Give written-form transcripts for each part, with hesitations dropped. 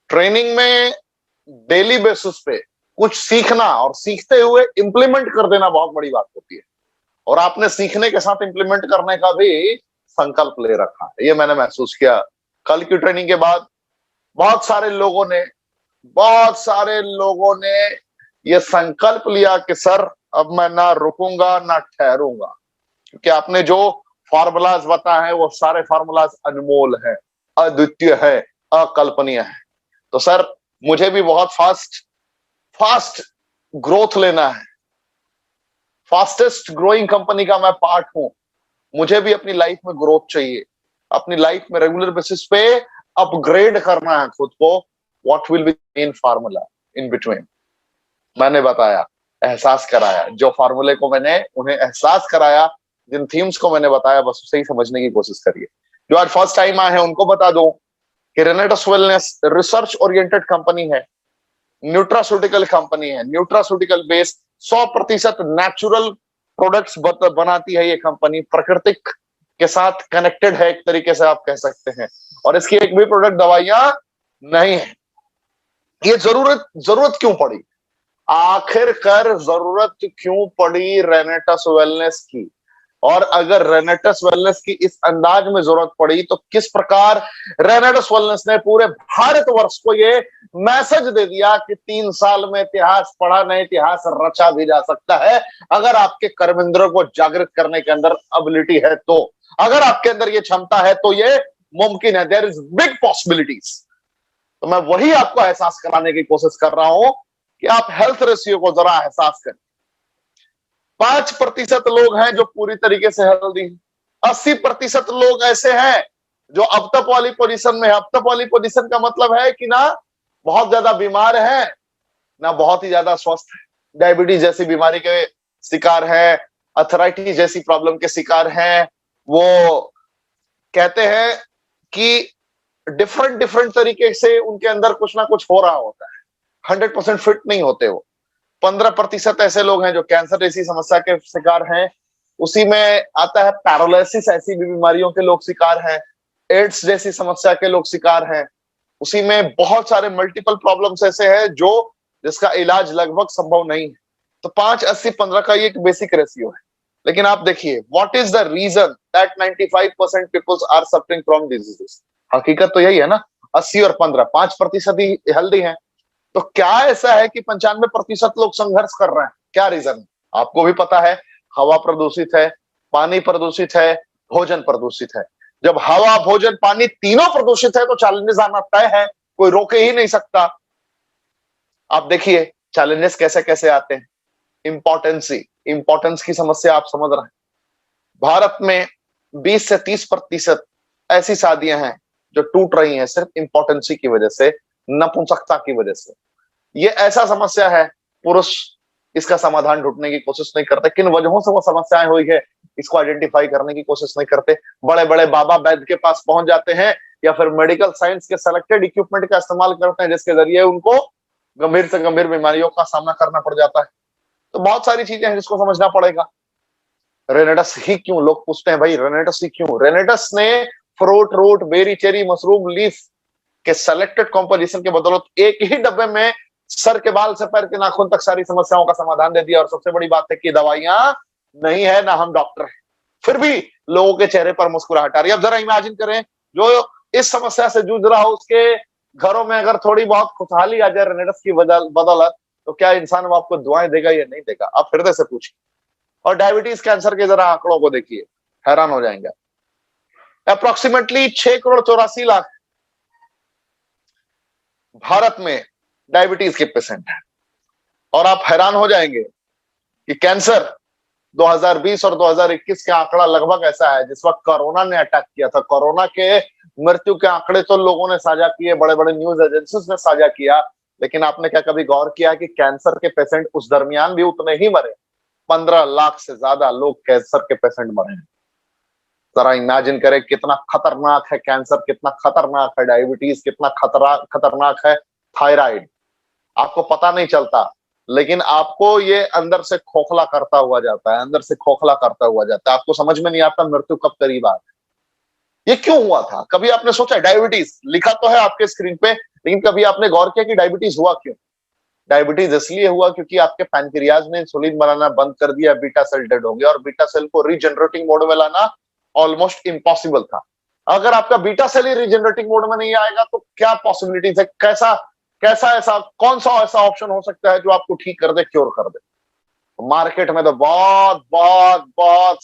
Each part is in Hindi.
ट्रेनिंग में डेली बेसिस पे कुछ सीखना और सीखते हुए इंप्लीमेंट कर देना बहुत बड़ी बात होती है। और आपने सीखने के साथ इंप्लीमेंट करने का भी संकल्प ले रखा है, ये मैंने महसूस किया। कल की ट्रेनिंग के बाद बहुत सारे लोगों ने ये संकल्प लिया कि सर अब मैं ना रुकूंगा ना ठहरूंगा, क्योंकि आपने जो फार्मूलाज बताए हैं वो सारे फार्मूलाज अनमोल है, अद्वितीय है, अकल्पनीय है। तो सर मुझे भी बहुत फास्ट ग्रोथ लेना है, फास्टेस्ट ग्रोइंग कंपनी का मैं पार्ट हूं। मुझे भी अपनी लाइफ में ग्रोथ चाहिए, अपनी लाइफ में रेगुलर बेसिस पे अपग्रेड करना है खुद को। What will be main formula in between? मैंने बताया, एहसास कराया, जो फार्मूले को मैंने उन्हें एहसास कराया, जिन थीम्स को मैंने बताया, बस उसे ही समझने की कोशिश करिए। जो आज फर्स्ट टाइम आए हैं उनको बता दो कि रेनेटस वेलनेस रिसर्च ओरिएंटेड कंपनी है, न्यूट्रास्यूटिकल कंपनी है, न्यूट्रास्यूटिकल बेस्ड 100% नेचुरल प्रोडक्ट्स बनाती है ये कंपनी, प्राकृतिक के साथ कनेक्टेड है एक तरीके से आप कह सकते हैं। और इसकी एक भी प्रोडक्ट दवाइयां नहीं है। ये जरूरत क्यों पड़ी, आखिरकार जरूरत क्यों पड़ी रेनेटस वेलनेस की? और अगर रेनेटस वेलनेस की इस अंदाज में जरूरत पड़ी तो किस प्रकार रेनेटस वेलनेस ने पूरे भारतवर्ष को ये मैसेज दे दिया कि 3 साल में इतिहास पढ़ा नहीं, इतिहास रचा भी जा सकता है अगर आपके कर्मेंद्रों को जागृत करने के अंदर एबिलिटी है तो, अगर आपके अंदर ये क्षमता है तो ये मुमकिन है। There is big possibilities. तो मैं वही आपको एहसास कराने की कोशिश कर रहा हूं कि आप हेल्थ रेशियो को जरा एहसास करें। 5% लोग हैं जो पूरी तरीके से हेल्दी हैं, 80% लोग ऐसे हैं जो अब तक वाली पोजीशन में है। अब तक वाली पोजीशन का मतलब है कि ना बहुत ज्यादा बीमार है ना बहुत ही ज्यादा स्वस्थ है, डायबिटीज जैसी बीमारी के शिकार है, अथराइटिस जैसी प्रॉब्लम के शिकार हैं। वो कहते हैं कि डिफरेंट तरीके से उनके अंदर कुछ ना कुछ हो रहा होता है, 100% फिट नहीं होते वो। 15% ऐसे लोग हैं जो कैंसर जैसी समस्या के शिकार हैं। उसी में आता है पैरालिसिस, ऐसी भी बीमारियों के लोग शिकार हैं, एड्स जैसी समस्या के लोग शिकार हैं। उसी में बहुत सारे मल्टीपल प्रॉब्लम्स ऐसे हैं जो जिसका इलाज लगभग संभव नहीं है। तो 5-80-15 का ये एक बेसिक रेशियो है। लेकिन आप देखिए, what is the reason that 95% peoples are suffering from diseases? हकीकत तो यही है ना, 80 और 15, 5% ही हेल्दी हैं। तो क्या ऐसा है कि 95% लोग संघर्ष कर रहे हैं? क्या रीजन है? आपको भी पता है, हवा प्रदूषित है, पानी प्रदूषित है, भोजन प्रदूषित है। जब हवा, भोजन, पानी तीनों प्रदूषित है तो चैलेंजेस आना तय है, कोई रोके ही नहीं सकता। आप देखिए चैलेंजेस कैसे कैसे आते हैं। इंपॉर्टेंस की समस्या आप समझ रहे हैं। भारत में 20 से 30% ऐसी शादियां हैं जो टूट रही हैं सिर्फ इंपॉर्टेंसी की वजह से, नपुंसकता की वजह से। ये ऐसा समस्या है, पुरुष इसका समाधान ढूंढने की कोशिश नहीं करते। किन वजहों से वो समस्याएं हुई है इसको आइडेंटिफाई करने की कोशिश नहीं करते। बड़े बड़े बाबा वैद्य के पास पहुंच जाते हैं या फिर मेडिकल साइंस के सेलेक्टेड इक्विपमेंट का इस्तेमाल करते हैं जिसके जरिए उनको गंभीर से गंभीर बीमारियों का सामना करना पड़ जाता है। तो बहुत सारी चीजें हैं जिसको समझना पड़ेगा। रेनेटस ही क्यों, लोग पूछते हैं भाई रेनेटस ही क्यों? रेनेटस ने fruit, root, berry, cherry, mushroom, leaf के सेलेक्टेड कॉम्पोजिशन के बदौलत एक ही डब्बे में सर के बाल से पैर के नाखून तक सारी समस्याओं का समाधान दे दिया। और सबसे बड़ी बात है कि दवाइयां नहीं है, ना हम डॉक्टर हैं, फिर भी लोगों के चेहरे पर मुस्कुराहट आ रही है। अब जरा इमेजिन करें जो इस समस्या से जूझ रहा हो उसके घरों में अगर थोड़ी बहुत खुशहाली आ जाए रेनेटस की बदौलत, तो क्या इंसान वो आपको दुआएं देगा या नहीं देगा? आप हृदय से पूछिए। और डायबिटीज कैंसर के जरा आंकड़ों को देखिए, हैरान हो जाएंगे। अप्रोक्सीमेटली 6,84,00,000 भारत में डायबिटीज के पेशेंट हैं। और आप हैरान हो जाएंगे कि कैंसर 2020 और 2021 का आंकड़ा लगभग ऐसा है। जिस वक्त कोरोना ने अटैक किया था, कोरोना के मृत्यु के आंकड़े तो लोगों ने साझा किए, बड़े बड़े न्यूज एजेंसीज ने साझा किया, लेकिन आपने क्या कभी गौर किया कि कैंसर के पेशेंट उस दरमियान भी उतने ही मरे? 15 लाख से ज्यादा लोग कैंसर के पेशेंट मरे हैं। जरा इमेजिन करें कितना खतरनाक है कैंसर, कितना खतरनाक है डायबिटीज, कितना खतरनाक है थायराइड। आपको पता नहीं चलता, लेकिन आपको ये अंदर से खोखला करता हुआ जाता है, अंदर से खोखला करता हुआ जाता है। आपको समझ में नहीं आता मृत्यु कब करीब आ है। ये क्यों हुआ था? कभी आपने सोचा? डायबिटीज लिखा तो है आपके स्क्रीन पे, लेकिन कभी आपने गौर किया कि डायबिटीज हुआ क्यों? डायबिटीज इसलिए हुआ क्योंकि आपके पैनक्रियाज ने इंसुलिन बनाना बंद कर दिया, बीटा सेल डेड हो गया, और बीटा सेल को रीजनरेटिंग मोड में लाना ऑलमोस्ट इम्पॉसिबल था। अगर आपका बीटा सेल ही रीजनरेटिंग मोड में नहीं आएगा तो क्या पॉसिबिलिटीज है? कैसा कैसा ऐसा कौन सा ऐसा ऑप्शन हो सकता है जो आपको ठीक कर दे, क्योर कर दे? मार्केट में तो बहुत बहुत बहुत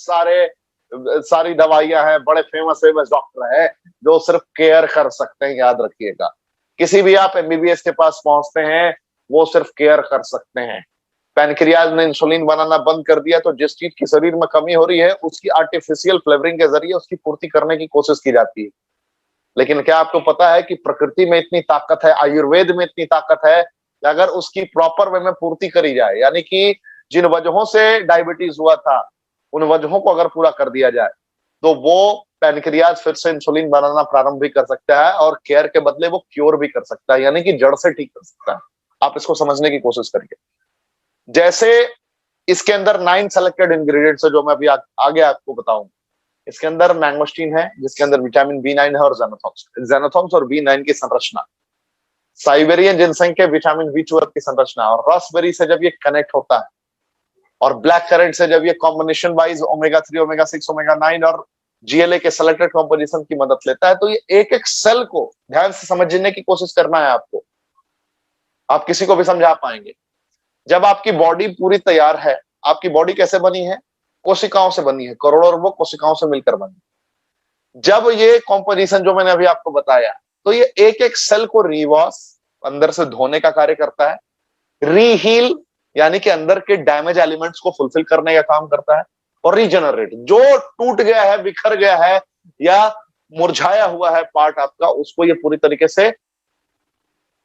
सारी दवाइयां हैं, बड़े फेमस फेमस डॉक्टर है जो सिर्फ केयर कर सकते हैं, याद रखिएगा। किसी भी आप एमबीबीएस के पास पहुंचते हैं, वो सिर्फ केयर कर सकते हैं। पैनक्रियाज ने इंसुलिन बनाना बंद कर दिया तो जिस चीज की शरीर में कमी हो रही है उसकी आर्टिफिशियल फ्लेवरिंग के जरिए उसकी पूर्ति करने की कोशिश की जाती है। लेकिन क्या आपको पता है कि प्रकृति में इतनी ताकत है, आयुर्वेद में इतनी ताकत है कि अगर उसकी प्रॉपर वे में पूर्ति करी जाए, यानी कि जिन वजहों से डायबिटीज हुआ था उन वजहों को अगर पूरा कर दिया जाए, तो वो पैनक्रियाज फिर से इंसुलिन बनाना प्रारंभ भी कर सकता है और केयर के बदले वो क्योर भी कर सकता है, यानी कि जड़ से ठीक कर सकता है। आप इसको समझने की कोशिश करिए। जैसे इसके अंदर 9 सेलेक्टेड इंग्रेडिएंट्स है जो मैं अभी आगे आपको बताऊंगा। इसके अंदर मैंगोस्टीन है जिसके अंदर विटामिन बी9 है, और जेनोथॉक्स और बी9 की संरचना, साइबेरियन जिनसेंग के विटामिन बी12 की संरचना, और रास्पबेरी से जब ये कनेक्ट होता है और ब्लैक करंट से जब ये combination wise omega 3, omega 6, omega 9 और जीएलए के सेलेक्टेड कॉम्पोजिशन की मदद लेता है, तो ये एक एक सेल को ध्यान से समझने की कोशिश करना है आपको। आप किसी को भी समझा पाएंगे। जब आपकी बॉडी पूरी तैयार है, आपकी बॉडी कैसे बनी है? कोशिकाओं से बनी है, करोड़ों अरबों कोशिकाओं से मिलकर बनी। जब ये कॉम्पोजिशन जो मैंने अभी आपको बताया, तो ये एक एक सेल को रिवॉश, अंदर से धोने का कार्य करता है, रीहील यानी कि अंदर के डैमेज एलिमेंट्स को फुलफिल करने का काम करता है, और रीजनरेट, जो टूट गया है, बिखर गया है या मुरझाया हुआ है पार्ट आपका, उसको ये पूरी तरीके से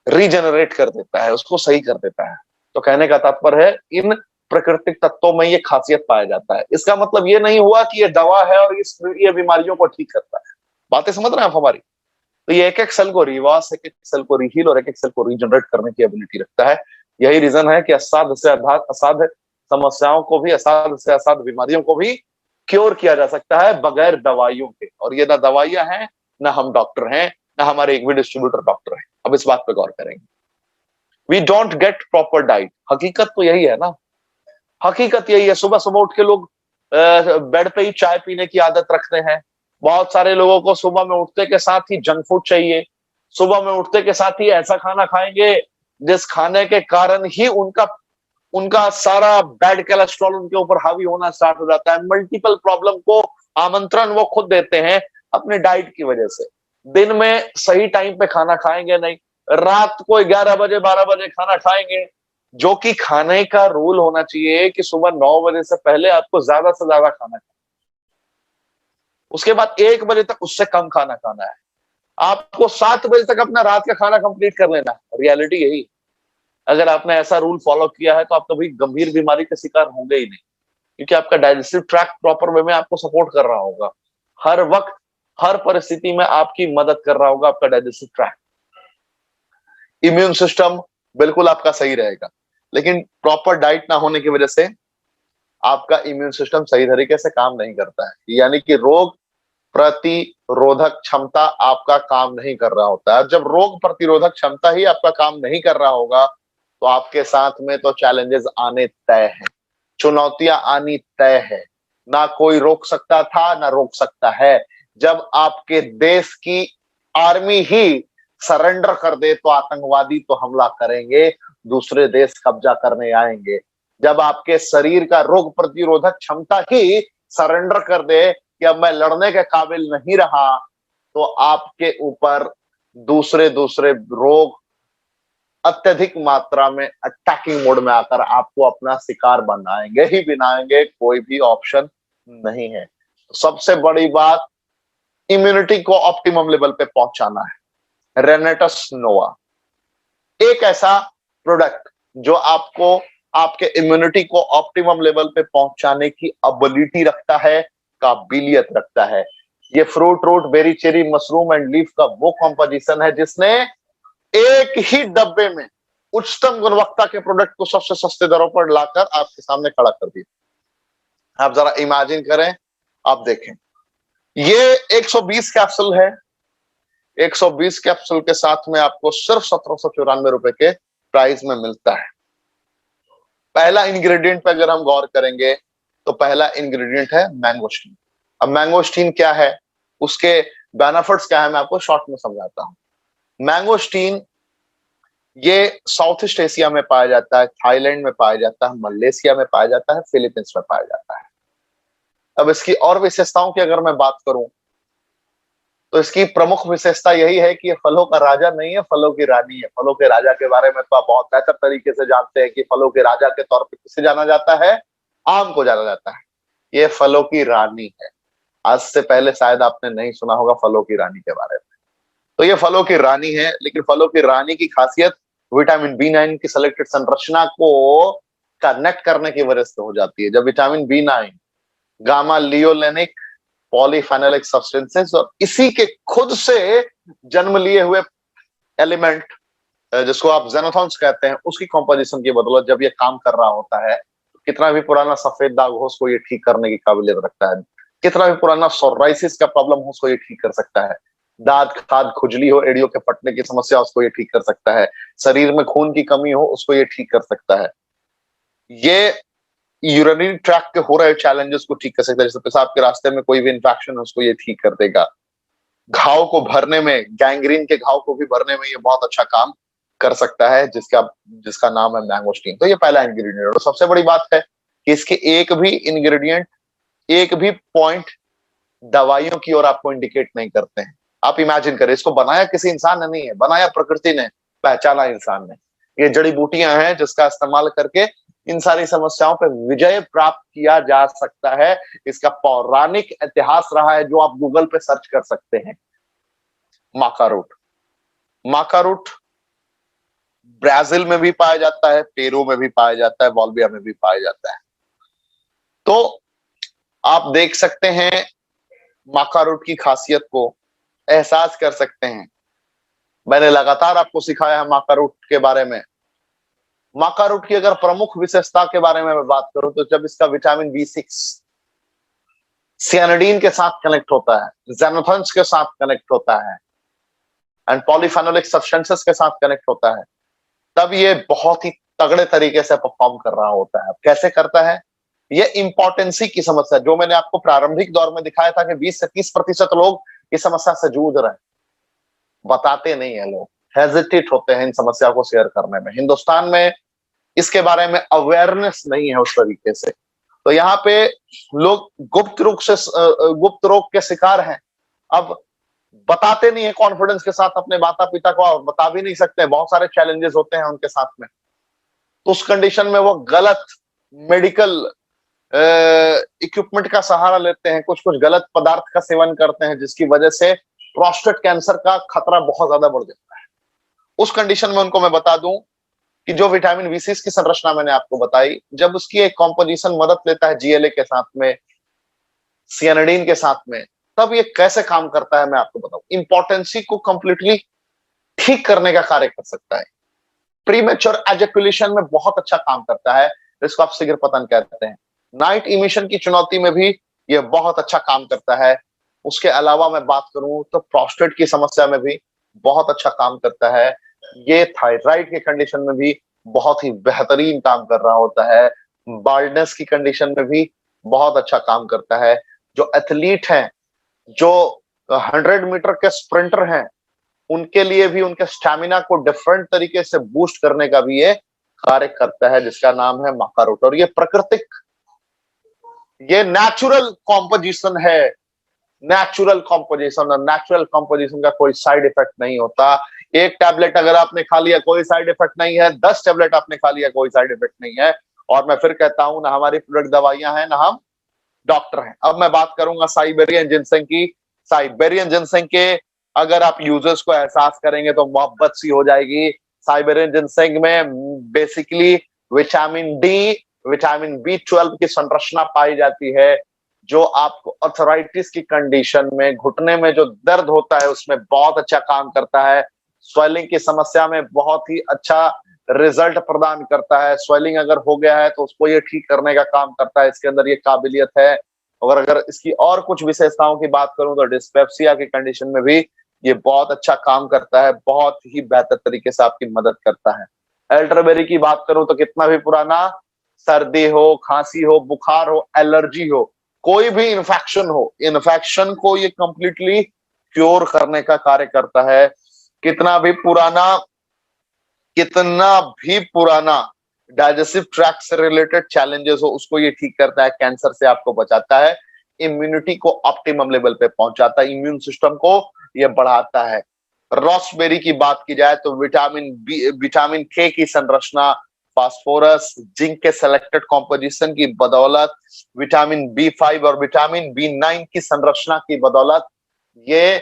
रीजनरेट कर देता है, उसको सही कर देता है। तो कहने का तात्पर्य है इन प्राकृतिक तत्वों में ये खासियत पाया जाता है। इसका मतलब ये नहीं हुआ कि ये दवा है और ये बीमारियों को ठीक करता है। बातें समझ रहे हैं आप हमारी? तो ये एक एक सेल को रिवास, एक एक सेल को रिहील और एक एक सेल को रीजनरेट करने की एबिलिटी रखता है। यही रीजन है कि असाध्य से असाध्य समस्याओं को भी, असाध्य से असाध्य बीमारियों को भी क्योर किया जा सकता है बगैर दवाइयों के। और ये ना दवाइयां हैं, ना हम डॉक्टर हैं, ना हमारे एक भी डिस्ट्रीब्यूटर डॉक्टर है। अब इस बात पे गौर करेंगे। We don't get proper diet. हकीकत तो यही है ना, हकीकत यही है। सुबह सुबह उठ के लोग बेड पे ही चाय पीने की आदत रखते हैं। बहुत सारे लोगों को सुबह में उठते के साथ ही जंक फूड चाहिए। सुबह में उठते के साथ ही ऐसा खाना खाएंगे जिस खाने के कारण ही उनका उनका सारा बैड कोलेस्ट्रॉल उनके ऊपर हावी होना स्टार्ट हो जाता है। मल्टीपल प्रॉब्लम को आमंत्रण वो खुद देते हैं अपने डाइट की वजह से। दिन में सही टाइम पे खाना खाएंगे नहीं, रात को 11 बजे 12 बजे खाना खाएंगे, जो कि खाने का रूल होना चाहिए कि सुबह 9 बजे से पहले आपको ज्यादा से ज्यादा खाना खाना, उसके बाद 1 बजे तक उससे कम खाना खाना है, आपको 7 बजे तक अपना रात का खाना कंप्लीट कर लेना है। रियलिटी यही। अगर आपने ऐसा रूल फॉलो किया है तो आप कभी गंभीर बीमारी का शिकार होंगे ही नहीं, क्योंकि आपका डाइजेस्टिव ट्रैक्ट प्रॉपर वे में आपको सपोर्ट कर रहा होगा, हर वक्त हर परिस्थिति में आपकी मदद कर रहा होगा आपका डाइजेस्टिव ट्रैक्ट। इम्यून सिस्टम बिल्कुल आपका सही रहेगा, लेकिन प्रॉपर डाइट ना होने की वजह से आपका इम्यून सिस्टम सही तरीके से काम नहीं करता है, यानी कि रोग प्रतिरोधक क्षमता आपका काम नहीं कर रहा होता है। जब रोग प्रतिरोधक क्षमता ही आपका काम नहीं कर रहा होगा तो आपके साथ में तो चैलेंजेस आने तय हैं, चुनौतियां आनी तय है। ना कोई रोक सकता था, ना रोक सकता है। जब आपके देश की आर्मी ही सरेंडर कर दे तो आतंकवादी तो हमला करेंगे, दूसरे देश कब्जा करने आएंगे। जब आपके शरीर का रोग प्रतिरोधक क्षमता ही सरेंडर कर दे कि अब मैं लड़ने के काबिल नहीं रहा, तो आपके ऊपर दूसरे दूसरे रोग अत्यधिक मात्रा में अटैकिंग मोड में आकर आपको अपना शिकार बनाएंगे ही बनाएंगे, कोई भी ऑप्शन नहीं है। सबसे बड़ी बात, इम्यूनिटी को ऑप्टिमम लेवल पे पहुंचाना है। रेनेटस नोवा एक ऐसा प्रोडक्ट जो आपको आपके इम्यूनिटी को ऑप्टिमम लेवल पे पहुंचाने की एबिलिटी रखता है, काबिलियत रखता है। ये fruit, root, berry, cherry, mushroom and leaf का वो कॉम्पोजिशन है जिसने एक ही डब्बे में उच्चतम गुणवत्ता के प्रोडक्ट को सबसे सस्ते दरों पर लाकर आपके सामने खड़ा कर दिया। आप जरा इमेजिन करें, आप देखें ये 120 कैप्सूल है। 120 कैप्सूल के साथ में आपको सिर्फ 1794 के प्राइस में मिलता है। पहला इंग्रेडिएंट पे अगर हम गौर करेंगे तो पहला इंग्रेडिएंट है मैंगोस्टीन। अब मैंगोस्टीन क्या है, उसके बेनिफिट्स क्या है, मैं आपको शॉर्ट में समझाता हूं। मैंगोस्टीन ये साउथ ईस्ट एशिया में पाया जाता है, थाईलैंड में पाया जाता है, मलेशिया में पाया जाता है, फिलीपींस में पाया जाता है। अब इसकी और विशेषताओं की अगर मैं बात करूं तो इसकी प्रमुख विशेषता यही है कि ये फलों का राजा नहीं है, फलों की रानी है। फलों के राजा के बारे में तो आप बहुत बेहतर तरीके से जानते हैं कि फलों के राजा के तौर पर किसे जाना जाता है, आम को जाना जाता है। ये फलों की रानी है। आज से पहले शायद आपने नहीं सुना होगा फलों की रानी के बारे में। तो ये फलों की रानी है, लेकिन फलों की रानी की खासियत विटामिन B9 की सेलेक्टेड संरचना को कनेक्ट करने की वजह से हो जाती है। जब vitamin B9 gamma लियोलेनिक polyphenolic substances और इसी के खुद से जन्म लिए हुए एलिमेंट जिसको आप जेनोथॉन्स कहते हैं, उसकी कॉम्पोजिशन की बदौलत जब ये काम कर रहा होता है, कितना भी पुराना सफेद दाग हो उसको ये ठीक करने की काबिलियत रखता है। कितना भी पुराना सोराइसिस का प्रॉब्लम हो उसको ये ठीक कर सकता है। दांत खाद खुजली हो, एड़ियों के फटने की समस्या, उसको ये ठीक कर सकता है। शरीर में खून की कमी हो, उसको ये ठीक कर सकता है। ये यूरिनरी ट्रैक्ट के हो रहे चैलेंजेस को ठीक कर सकता है। जैसे पेशाब के रास्ते में कोई भी इंफेक्शन है उसको ये ठीक कर देगा। घाव को भरने में, गैंग्रीन के घाव को भी भरने में ये बहुत अच्छा काम कर सकता है, जिसका नाम है मैंगोस्टीन। तो ये पहला इंग्रेडिएंट। और सबसे बड़ी बात है कि इसके एक भी इंग्रेडिएंट, एक भी पॉइंट दवाइयों की ओर आपको इंडिकेट नहीं करते हैं। आप इमेजिन करें, इसको बनाया किसी इंसान ने नहीं है, बनाया प्रकृति ने, पहचाना इंसान ने। ये जड़ी बूटियां हैं जिसका इस्तेमाल करके इन सारी समस्याओं पर विजय प्राप्त किया जा सकता है। इसका पौराणिक इतिहास रहा है जो आप गूगल पे सर्च कर सकते हैं। माका रूट, माका रूट ब्राजील में भी पाया जाता है, पेरू में भी पाया जाता है, बोलिविया में भी पाया जाता है। तो आप देख सकते हैं माका रूट की खासियत को, एहसास कर सकते हैं। मैंने लगातार आपको सिखाया है माका रूट के बारे में। माका रूट की अगर प्रमुख विशेषता के बारे में मैं बात करूं तो जब इसका विटामिन B6 सियानिडीन के साथ कनेक्ट होता है, जेनोथॉन्स के साथ कनेक्ट होता है एंड पॉलीफेनोलिक सब्सटेंसेस के साथ कनेक्ट होता है, तब ये बहुत ही तगड़े तरीके से परफॉर्म कर रहा होता है। कैसे करता है? ये इंपॉर्टेंसी की समस्या, जो मैंने आपको प्रारंभिक दौर में दिखाया था कि 20 से 30% लोग इस समस्या से जूझ रहे हैं, बताते नहीं है लोग, हेजिटेट होते हैं इन समस्या को शेयर करने में। हिंदुस्तान में इसके बारे में अवेयरनेस नहीं है उस तरीके से। तो यहाँ पे लोग गुप्त रोग के शिकार हैं। अब बताते नहीं है कॉन्फिडेंस के साथ अपने माता पिता को, और बता भी नहीं सकते, बहुत सारे चैलेंजेस होते हैं उनके साथ में। तो उस कंडीशन में वो गलत मेडिकल इक्विपमेंट का सहारा लेते हैं, कुछ कुछ गलत पदार्थ का सेवन करते हैं, जिसकी वजह से प्रोस्टेट कैंसर का खतरा बहुत ज्यादा बढ़ जाता है। उस कंडीशन में उनको मैं बता दूं कि जो विटामिन B6 की संरचना मैंने आपको बताई, जब उसकी एक कॉम्पोजिशन मदद लेता है GLA के साथ में, सियानिडीन के साथ में, तब ये कैसे काम करता है मैं आपको बताऊं। इंपॉर्टेंसी को कंप्लीटली ठीक करने का कार्य कर सकता है। प्रीमेच्योर एजैकुलेशन में बहुत अच्छा काम करता है, जिसको आप शीघ्र पतन कहते हैं। नाइट इमिशन की चुनौती में भी ये बहुत अच्छा काम करता है। उसके अलावा मैं बात करूं तो प्रोस्टेट की समस्या में भी बहुत अच्छा काम करता है। ये थायराइड के कंडीशन में भी बहुत ही बेहतरीन काम कर रहा होता है। बाल्डनेस की कंडीशन में भी बहुत अच्छा काम करता है। जो एथलीट हैं, जो 100 मीटर के स्प्रिंटर हैं, उनके लिए भी उनके स्टैमिना को डिफरेंट तरीके से बूस्ट करने का भी ये कार्य करता है, जिसका नाम है माका रूट। और ये प्राकृतिक, ये नेचुरल कॉम्पोजिशन है, नेचुरल कॉम्पोजिशन। और नेचुरल कॉम्पोजिशन का कोई साइड इफेक्ट नहीं होता। एक टैबलेट अगर आपने खा लिया कोई साइड इफेक्ट नहीं है, 10 टैबलेट आपने खा लिया कोई साइड इफेक्ट नहीं है। और मैं फिर कहता हूं, ना हमारी प्रोडक्ट दवाइयां हैं, ना हम डॉक्टर हैं। अब मैं बात करूंगा साइबेरियन जिनसेंग की। साइबेरियन जिनसेंग के अगर आप यूजर्स को एहसास करेंगे तो मोहब्बत सी हो जाएगी। साइबेरियन जिनसेंग में basically vitamin D, vitamin B12 की संरचना पाई जाती है, जो आपको अर्थराइटिस की कंडीशन में, घुटने में जो दर्द होता है उसमें बहुत अच्छा काम करता है। स्वेलिंग की समस्या में बहुत ही अच्छा रिजल्ट प्रदान करता है। स्वेलिंग अगर हो गया है तो उसको ये ठीक करने का काम करता है, इसके अंदर ये काबिलियत है। और अगर इसकी और कुछ विशेषताओं की बात करूं तो डिस्पेप्सिया की कंडीशन में भी ये बहुत अच्छा काम करता है, बहुत ही बेहतर तरीके से आपकी मदद करता है। एल्डरबेरी की बात करूं तो कितना भी पुराना सर्दी हो, खांसी हो, बुखार हो, एलर्जी हो, कोई भी इन्फेक्शन हो, इन्फेक्शन को ये कंप्लीटली क्योर करने का कार्य करता है। कितना भी पुराना डाइजेस्टिव ट्रैक्ट से रिलेटेड चैलेंजेस हो उसको ये ठीक करता है, कैंसर से आपको बचाता है, इम्यूनिटी को ऑप्टिमम लेवल पे पहुंचाता है, इम्यून सिस्टम को ये बढ़ाता है। रॉसबेरी की बात की जाए तो विटामिन के की संरचना, फास्फोरस, जिंक के सेलेक्टेड कॉम्पोजिशन की बदौलत, विटामिन बी5 और विटामिन बी9 की संरचना की बदौलत ये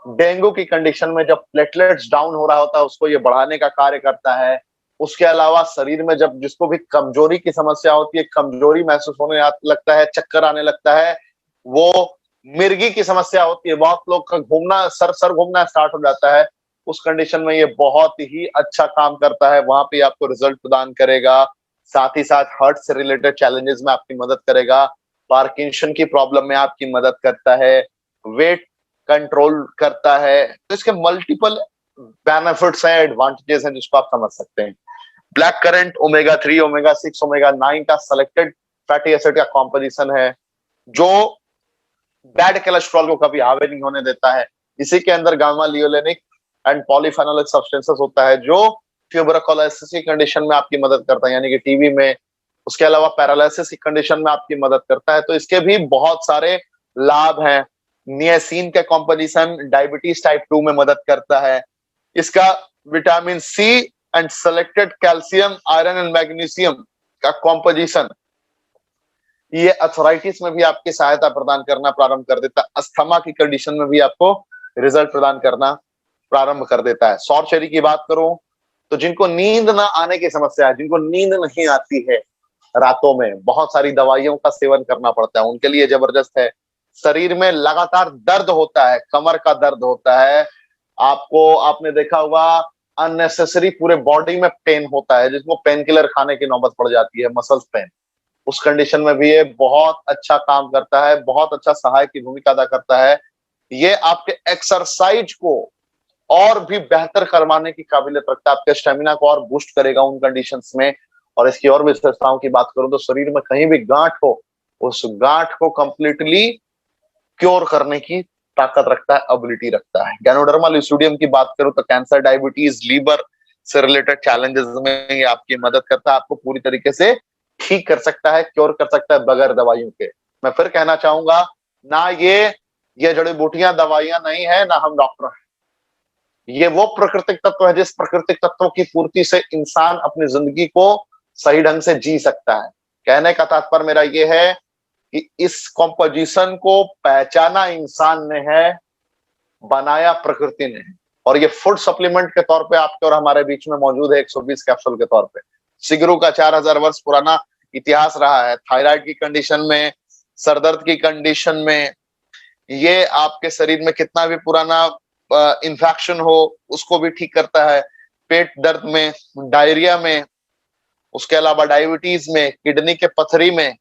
डेंगू की कंडीशन में जब प्लेटलेट्स डाउन हो रहा होता है उसको ये बढ़ाने का कार्य करता है। उसके अलावा शरीर में जब जिसको भी कमजोरी की समस्या होती है, कमजोरी महसूस होने लगता है, चक्कर आने लगता है, वो मिर्गी की समस्या होती है, बहुत लोग का घूमना सर घूमना स्टार्ट हो जाता है, उस कंडीशन में ये बहुत ही अच्छा काम करता है, वहां पे आपको रिजल्ट प्रदान करेगा। साथ ही साथ हार्ट से रिलेटेड चैलेंजेस में आपकी मदद करेगा, पार्किंसन की प्रॉब्लम में आपकी मदद करता है, वेट कंट्रोल करता है। तो इसके मल्टीपल बेनिफिट्स हैं, एडवांटेजेस हैं जिसको आप समझ सकते हैं। Black currant omega 3, omega 6, omega 9 का सेलेक्टेड फैटी एसिड का कॉम्पोजिशन है जो बैड कोलेस्ट्रॉल को कभी हावी नहीं होने देता है। इसी के अंदर गामा लियोलेनिक एंड पॉलीफेनोलिक सब्सटेंसेस होता है जो ट्यूबरकुलोसिस की कंडीशन में आपकी मदद करता है, यानी कि टीबी में। उसके अलावा पैरालिसिस की कंडीशन में आपकी मदद करता है। तो इसके भी बहुत सारे लाभ हैं। नियासिन का कॉम्पोजिशन डायबिटीज टाइप 2 में मदद करता है। इसका vitamin C and selected calcium, iron and magnesium का कॉम्पोजिशन ये अर्थराइटिस में भी आपकी सहायता प्रदान करना प्रारंभ कर देता है। अस्थमा की कंडीशन में भी आपको रिजल्ट प्रदान करना प्रारंभ कर देता है। सौर चेरी की बात करूं तो जिनको नींद ना आने की समस्या है, जिनको नींद नहीं आती है रातों में, बहुत सारी दवाइयों का सेवन करना पड़ता है, उनके लिए जबरदस्त है। शरीर में लगातार दर्द होता है, कमर का दर्द होता है, आपने देखा होगा अननेसेसरी पूरे बॉडी में पेन होता है जिसको पेन किलर खाने की नौबत पड़ जाती है, मसल्स पेन, उस कंडीशन में भी ये बहुत अच्छा काम करता है, बहुत अच्छा सहायक की भूमिका अदा करता है। ये आपके एक्सरसाइज को और भी बेहतर करवाने की काबिलियत रखता है, आपके स्टेमिना को और बूस्ट करेगा उन कंडीशंस में। और इसकी और विशेषताओं की बात करूं तो शरीर में कहीं भी गांठ हो, उस गांठ को कंप्लीटली क्योर करने की ताकत रखता है, एबिलिटी रखता है। गैनोडर्मा लुसिडियम की बात करूं तो कैंसर, डायबिटीज, लीवर से रिलेटेड चैलेंजेस में ये आपकी मदद करता है, आपको पूरी तरीके से ठीक कर सकता है, क्योर कर सकता है बगैर दवाइयों के। मैं फिर कहना चाहूंगा, ना ये जड़ी बूटियां दवाइयां नहीं है, ना हम डॉक्टर हैं। ये वो प्राकृतिक तत्व है जिस प्राकृतिक तत्वों की पूर्ति से इंसान अपनी जिंदगी को सही ढंग से जी सकता है। कहने का तात्पर्य मेरा ये है कि इस कॉम्पोजिशन को पहचाना इंसान ने है, बनाया प्रकृति ने है, और ये फूड सप्लीमेंट के तौर पे आपके और हमारे बीच में मौजूद है 120 कैप्सूल के तौर पे। सिगरू का 4000 वर्ष पुराना इतिहास रहा है। थायराइड की कंडीशन में, सरदर्द की कंडीशन में, ये आपके शरीर में कितना भी पुराना इन्फेक्शन हो उसको भी ठीक करता है, पेट दर्द में, डायरिया में, उसके अलावा डायबिटीज में, किडनी के पथरी में,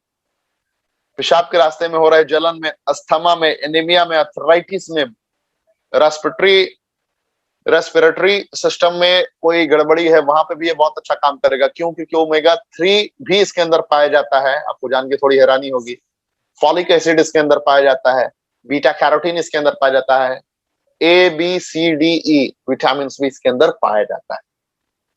पेशाब के रास्ते में हो रहे जलन में, अस्थमा में, एनीमिया में, अर्थराइटिस में, रेस्पिरेटरी सिस्टम में कोई गड़बड़ी है वहां पे भी ये बहुत अच्छा काम करेगा। क्यों? क्योंकि ओमेगा 3 भी इसके अंदर पाया जाता है, आपको जान के थोड़ी हैरानी होगी। फॉलिक एसिड इसके अंदर पाया जाता है, बीटा कैरोटीन इसके अंदर पाया जाता है, ABCDE विटामिन भी इसके अंदर पाया जाता है,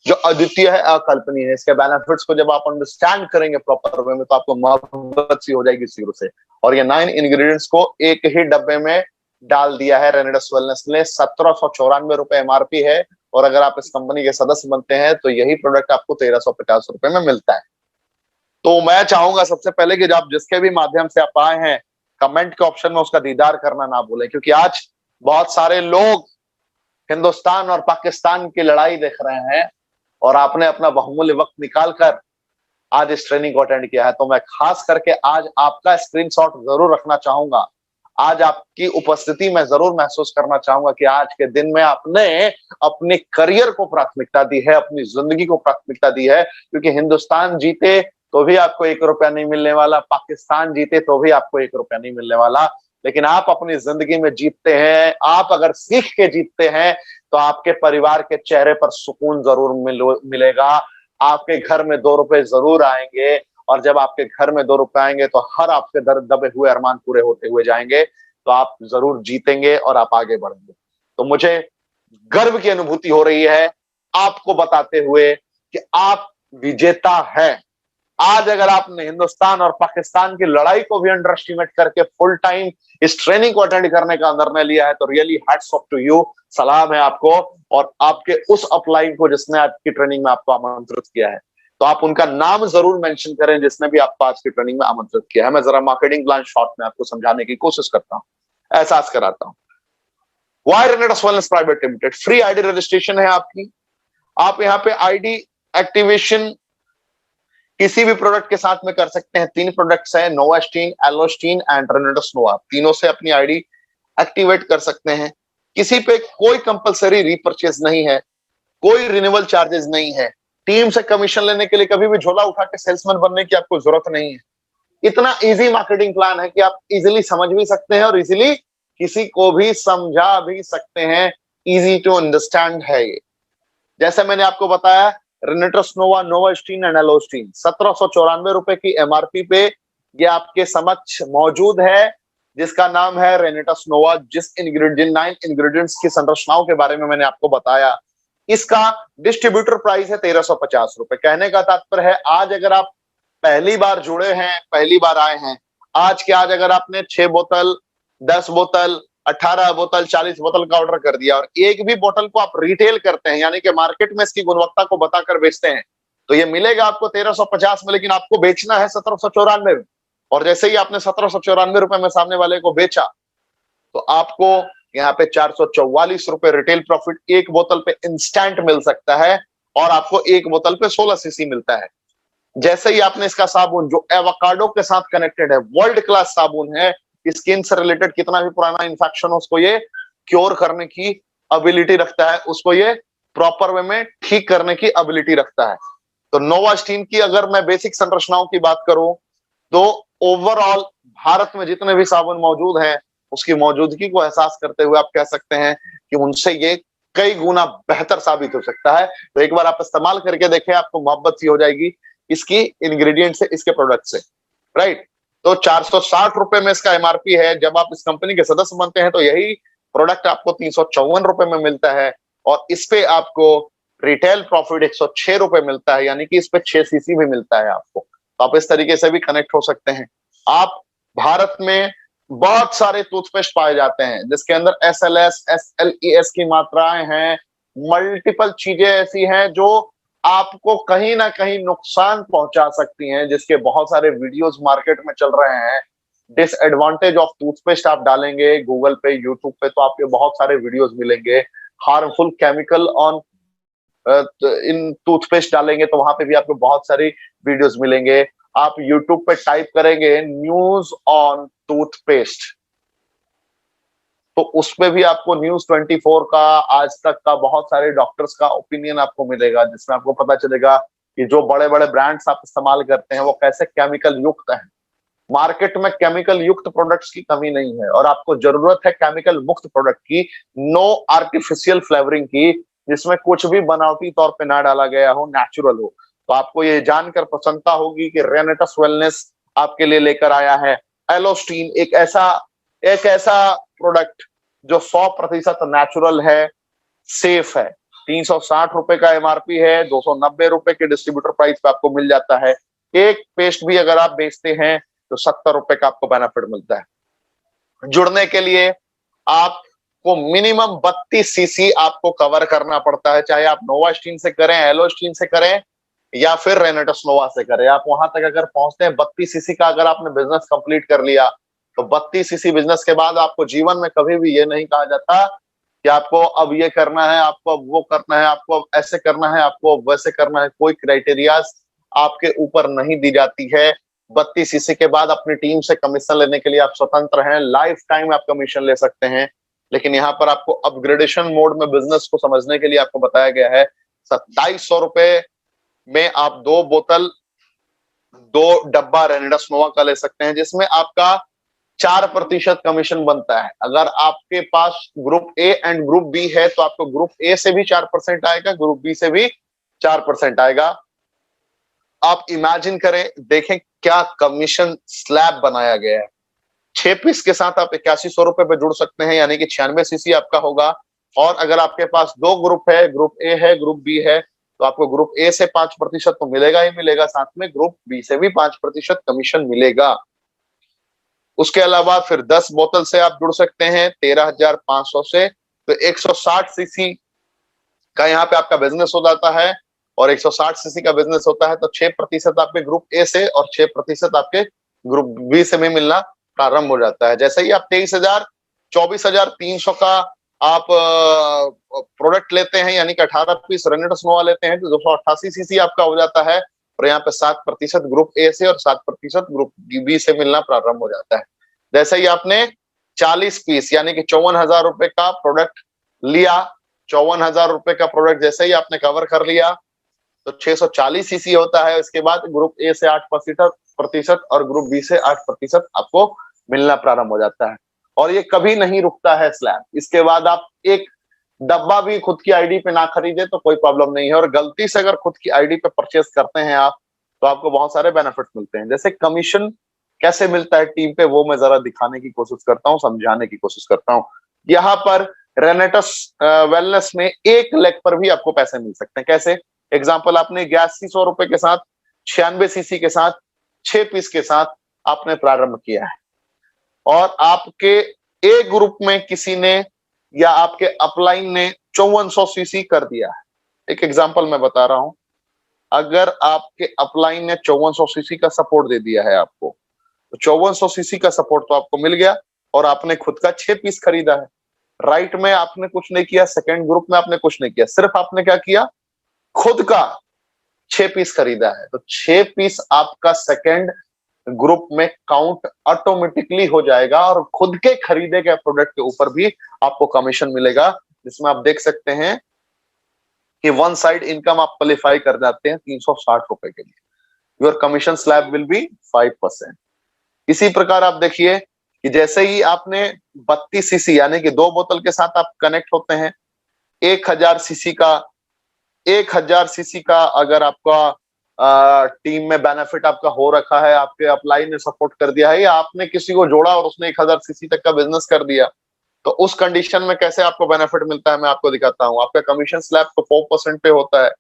जो अद्वितीय है, अकल्पनीय है। इसके बेनिफिट्स को जब आप अंडरस्टैंड करेंगे प्रॉपर वे में तो आपको मोहब्बत सी हो जाएगी शुरू से। और ये 9 इंग्रेडिएंट्स को एक ही डब्बे में डाल दिया है रेनेडस वेलनेस ने। 1794 रुपए MRP है, और अगर आप इस कंपनी के सदस्य बनते हैं तो यही प्रोडक्ट आपको 1350 रुपए में मिलता है। तो मैं चाहूंगा सबसे पहले कि आप जिसके भी माध्यम से आप आए हैं, कमेंट के ऑप्शन में उसका दीदार करना ना भूलें, क्योंकि आज बहुत सारे लोग हिंदुस्तान और पाकिस्तान की लड़ाई देख रहे हैं और आपने अपना बहुमूल्य वक्त निकालकर आज इस ट्रेनिंग को अटेंड किया है। तो मैं खास करके आज आपका स्क्रीनशॉट जरूर रखना चाहूंगा, आज आपकी उपस्थिति में जरूर महसूस करना चाहूंगा कि आज के दिन में आपने अपने करियर को प्राथमिकता दी है, अपनी जिंदगी को प्राथमिकता दी है, क्योंकि हिंदुस्तान जीते तो भी आपको 1 रुपया नहीं मिलने वाला, पाकिस्तान जीते तो भी आपको 1 रुपया नहीं मिलने वाला। लेकिन आप अपनी जिंदगी में जीतते हैं, आप अगर सीख के जीतते हैं तो आपके परिवार के चेहरे पर सुकून जरूर मिलेगा। आपके घर में 2 रुपए जरूर आएंगे, और जब आपके घर में 2 रुपए आएंगे तो हर आपके दबे हुए अरमान पूरे होते हुए जाएंगे। तो आप जरूर जीतेंगे और आप आगे बढ़ेंगे। तो मुझे गर्व की अनुभूति हो रही है आपको बताते हुए कि आप विजेता हैं। आज अगर आपने हिंदुस्तान और पाकिस्तान की लड़ाई को भी अंडर एस्टिमेट करके फुल टाइम इस ट्रेनिंग को अटेंड करने का निर्णय लिया है, तो really hats off to you, सलाम है आपको और आपके उस अपलाइन को जिसने आपकी ट्रेनिंग में आपको आमंत्रित किया है। तो आप उनका नाम जरूर मेंशन करें जिसने भी आपको आज की ट्रेनिंग में आमंत्रित किया है। मैं जरा मार्केटिंग प्लान शॉर्ट में आपको समझाने की कोशिश करता हूं, एहसास कराता हूं। Why Renatus wellness private limited, free ID registration है आपकी। आप यहाँ पे आईडी एक्टिवेशन किसी भी प्रोडक्ट के साथ में कर सकते हैं। 3 प्रोडक्ट्स हैं, नोवास्टीन, एलोस्टीन एंड रेनेटस नोवा। तीनों से अपनी आईडी एक्टिवेट कर सकते हैं। किसी पे कोई कंपलसरी रीपरचेज नहीं है, कोई रिन्यूअल चार्जेस नहीं है। टीम से कमीशन लेने के लिए कभी भी झोला उठा के सेल्समैन बनने की आपको जरूरत नहीं है। इतना इजी मार्केटिंग प्लान है कि आप इजीली समझ भी सकते हैं और इजीली किसी को भी समझा भी सकते हैं। इजी टू अंडरस्टैंड है ये। जैसे मैंने आपको बताया, रेनेटस नोवा, नोवास्टीन एंड एलोस्टीन 1794 रुपए की एमआरपी पे ये आपके समक्ष मौजूद है, जिसका नाम है रेनेटस नोवा। जिस इंग्रेडिएंट 9 इंग्रेडिएंट्स की संरचनाओं के बारे में मैंने आपको बताया, इसका डिस्ट्रीब्यूटर प्राइस है 1350 रुपए। कहने का तात्पर्य है, आज अगर आप पहली बार जुड़े हैं, पहली बार आए हैं, आज के आज अगर आपने 6 बोतल, 10 बोतल, 18 बोतल, 40 बोतल का ऑर्डर कर दिया और एक भी बोतल को आप रिटेल करते हैं, यानी कि मार्केट में इसकी गुणवत्ता को बताकर बेचते हैं, तो ये मिलेगा आपको 1350 में, लेकिन आपको बेचना है 1794 में। और जैसे ही आपने 1794 रुपए में सामने वाले को बेचा, तो आपको यहाँ पे 444 रुपए रिटेल प्रॉफिट एक बोतल पे इंस्टेंट मिल सकता है, और आपको एक बोतल पे 16 सीसी मिलता है। जैसे ही आपने इसका साबुन जो एवोकाडो के साथ कनेक्टेड है, वर्ल्ड क्लास साबुन है, स्किन से रिलेटेड कितना भी पुराना इंफेक्शन हो उसको ये क्योर करने की एबिलिटी रखता है, उसको ये प्रॉपर वे में ठीक करने की एबिलिटी रखता है। तो नोवास्टीन की अगर मैं बेसिक संरचनाओं की बात करूं, तो ओवरऑल भारत में जितने भी साबुन मौजूद हैं, उसकी मौजूदगी को एहसास करते हुए आप कह सकते हैं कि उनसे ये कई गुना बेहतर साबित हो सकता है। तो एक बार आप इस्तेमाल करके देखें, आपको मोहब्बत सी हो जाएगी इसकी इंग्रेडिएंट से, इसके प्रोडक्ट से, राइट। तो 460 रुपए में इसका एमआरपी है। जब आप इस कंपनी के सदस्य बनते हैं तो यही प्रोडक्ट आपको 354 रुपए में मिलता है, और इस पे आपको रिटेल प्रॉफिट 106 रुपए मिलता है, यानी कि इस पे 6 सीसी भी मिलता है आपको। तो आप इस तरीके से भी कनेक्ट हो सकते हैं। आप भारत में बहुत सारे टूथपेस्ट पाए जाते हैं जिसके अंदर SLS, SLES की मात्राएं हैं। मल्टीपल चीजें ऐसी हैं जो आपको कहीं ना कहीं नुकसान पहुंचा सकती हैं, जिसके बहुत सारे वीडियोस मार्केट में चल रहे हैं। डिसएडवांटेज ऑफ टूथपेस्ट आप डालेंगे गूगल पे, यूट्यूब पे, तो आपके बहुत सारे वीडियोस मिलेंगे। Harmful chemical on in toothpaste डालेंगे तो वहां पे भी आपको बहुत सारी वीडियोस मिलेंगे। आप यूट्यूब पे टाइप करेंगे न्यूज ऑन टूथपेस्ट, तो उसमें भी आपको न्यूज 24 का, आज तक का, बहुत सारे डॉक्टर्स का ओपिनियन आपको मिलेगा, जिसमें आपको पता चलेगा कि जो बड़े बड़े ब्रांड्स आप इस्तेमाल करते हैं वो कैसे केमिकल युक्त हैं। मार्केट में केमिकल युक्त प्रोडक्ट्स की कमी नहीं है, और आपको जरूरत है केमिकल मुक्त प्रोडक्ट की, नो आर्टिफिशियल फ्लेवरिंग की, जिसमें कुछ भी बनावटी तौर पे ना डाला गया हो, नेचुरल हो। तो आपको ये जानकर प्रसन्नता होगी कि रेनेटस वेलनेस आपके लिए लेकर आया है एलोस्टीन, एक ऐसा प्रोडक्ट जो 100% नेचुरल है, सेफ है। 360 रुपए का एमआरपी है, 290 रुपए के डिस्ट्रीब्यूटर प्राइस पे आपको मिल जाता है। एक पेस्ट भी अगर आप बेचते हैं तो 70 रुपए का आपको बेनिफिट मिलता है। जुड़ने के लिए आपको मिनिमम 32 सीसी आपको कवर करना पड़ता है, चाहे आप नोवास्टीन से करें, एलोस्टीन से करें, या फिर रेनेटस नोवा से करें। आप वहां तक अगर पहुंचते हैं 32 सीसी का, अगर आपने बिजनेस कंप्लीट कर लिया, तो 32 सीसी बिजनेस के बाद आपको जीवन में कभी भी ये नहीं कहा जाता कि आपको अब ये करना है, आपको अब वो करना है, आपको अब ऐसे करना है, आपको अब वैसे करना है। कोई क्राइटेरियाज आपके ऊपर नहीं दी जाती है। 32 सीसी के बाद अपनी टीम से कमीशन लेने के लिए आप स्वतंत्र हैं, लाइफ टाइम आप कमीशन ले सकते हैं। लेकिन यहाँ पर आपको अपग्रेडेशन मोड में बिजनेस को समझने के लिए आपको बताया गया है 2700 रुपए में आप 2 बोतल 2 डब्बा रेनेडस नोवा का ले सकते हैं, जिसमें आपका 4% कमीशन बनता है। अगर आपके पास group A and group B है तो आपको ग्रुप ए से भी 4% आएगा, ग्रुप बी से भी 4% आएगा। आप इमेजिन करें, देखें क्या कमीशन स्लैब बनाया गया है। 6 पीस के साथ आप 8100 रुपए पे जुड़ सकते हैं, यानी कि 96 सीसी आपका होगा। और अगर आपके पास 2 ग्रुप है, ग्रुप ए है, ग्रुप बी है, तो आपको ग्रुप ए से 5% तो मिलेगा ही मिलेगा, साथ में ग्रुप बी से भी 5% कमीशन मिलेगा। उसके अलावा फिर 10 बोतल से आप जुड़ सकते हैं 13,500 से, तो 160 सीसी का यहाँ पे आपका बिजनेस हो जाता है। और 160 सीसी का बिजनेस होता है तो 6% आपके ग्रुप ए से और 6% आपके ग्रुप बी से में मिलना प्रारंभ हो जाता है। जैसे ही आप 24,300 का आप प्रोडक्ट लेते हैं, यानी कि 18 पीस रेनेडस नोवा लेते हैं, तो 288 सीसी आपका हो जाता है। और यहाँ पे 7% ग्रुप ए से और 7% ग्रुप बी से मिलना प्रारंभ हो जाता है। जैसे ही आपने 40 पीस यानी कि 54,000 रुपए का प्रोडक्ट लिया, 54,000 रुपए का प्रोडक्ट जैसे ही आपने कवर कर लिया तो 640 सीसी होता है। इसके बाद ग्रुप ए से 8% और ग्रुप बी से 8% आपको मिलना प्रारंभ हो जाता है। और ये कभी नहीं रुकता है स्लैब। इसके बाद आप एक डब्बा भी खुद की आईडी पे ना खरीदे तो कोई प्रॉब्लम नहीं है। और गलती से अगर खुद की आईडी पे परचेस करते हैं आप, तो आपको बहुत सारे बेनिफिट मिलते हैं। जैसे कमीशन कैसे मिलता है टीम पे, वो मैं जरा दिखाने की कोशिश करता हूँ, समझाने की कोशिश करता हूँ। यहाँ पर रेनेटस वेलनेस में 1 लेग पर भी आपको पैसे मिल सकते हैं। कैसे? एग्जाम्पल, आपने 8100 रुपए के साथ 96 सीसी के साथ 6 पीस के साथ आपने प्रारंभ किया है, और आपके ए ग्रुप में किसी ने या आपके अपलाइन ने 5400 सीसी कर दिया है। एक एग्जांपल मैं बता रहा हूं, अगर आपके अपलाइन ने 5400 सीसी का सपोर्ट दे दिया है आपको, तो 5400 सीसी का सपोर्ट तो आपको मिल गया और आपने खुद का 6 पीस खरीदा है। राइट में आपने कुछ नहीं किया, सेकंड ग्रुप में आपने कुछ नहीं किया, सिर्फ आपने क्या किया, खुद का 6 पीस खरीदा है। तो 6 पीस आपका सेकंड ग्रुप में काउंट ऑटोमेटिकली हो जाएगा और खुद के खरीदे गए प्रोडक्ट के ऊपर भी आपको कमीशन मिलेगा, जिसमें आप देख सकते हैं कि वन साइड इनकम आप क्वालिफाई कर जाते हैं 360 रुपए के लिए। Your commission slab will be 5%। इसी प्रकार आप देखिए कि जैसे ही आपने 32 सीसी यानी कि 2 बोतल के साथ आप कनेक्ट होते हैं, 1000 सीसी का 1000 सीसी का अगर आपका टीम में बेनिफिट आपका हो रखा है, आपके अपलाइन ने सपोर्ट कर दिया है, या आपने किसी को जोड़ा और उसने 1000 सीसी तक का बिजनेस कर दिया, तो उस कंडीशन में कैसे आपको बेनिफिट मिलता है मैं आपको दिखाता हूं। आपका कमीशन स्लैब तो 4% पे होता है।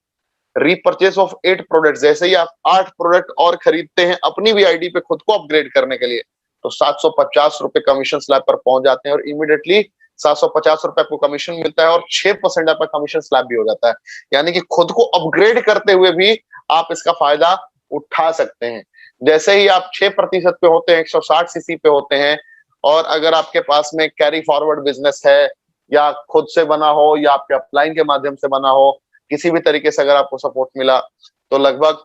रीपरचेस ऑफ 8 प्रोडक्ट, जैसे ही आप 8 प्रोडक्ट और खरीदते हैं अपनी भी आईडी पे खुद को अपग्रेड करने के लिए, तो 750 रुपए कमीशन स्लैब पर पहुंच जाते हैं और इमीडिएटली 750 रुपए आपको कमीशन मिलता है और 6% आपका कमीशन स्लैब भी हो जाता है। यानी कि खुद को अपग्रेड करते हुए भी आप इसका फायदा उठा सकते हैं। जैसे ही आप 6% पे होते हैं, 160 सीसी पे होते हैं, और अगर आपके पास में कैरी फॉरवर्ड बिजनेस है या खुद से बना हो या आपके अपलाइन के माध्यम से बना हो, किसी भी तरीके से अगर आपको सपोर्ट मिला, तो लगभग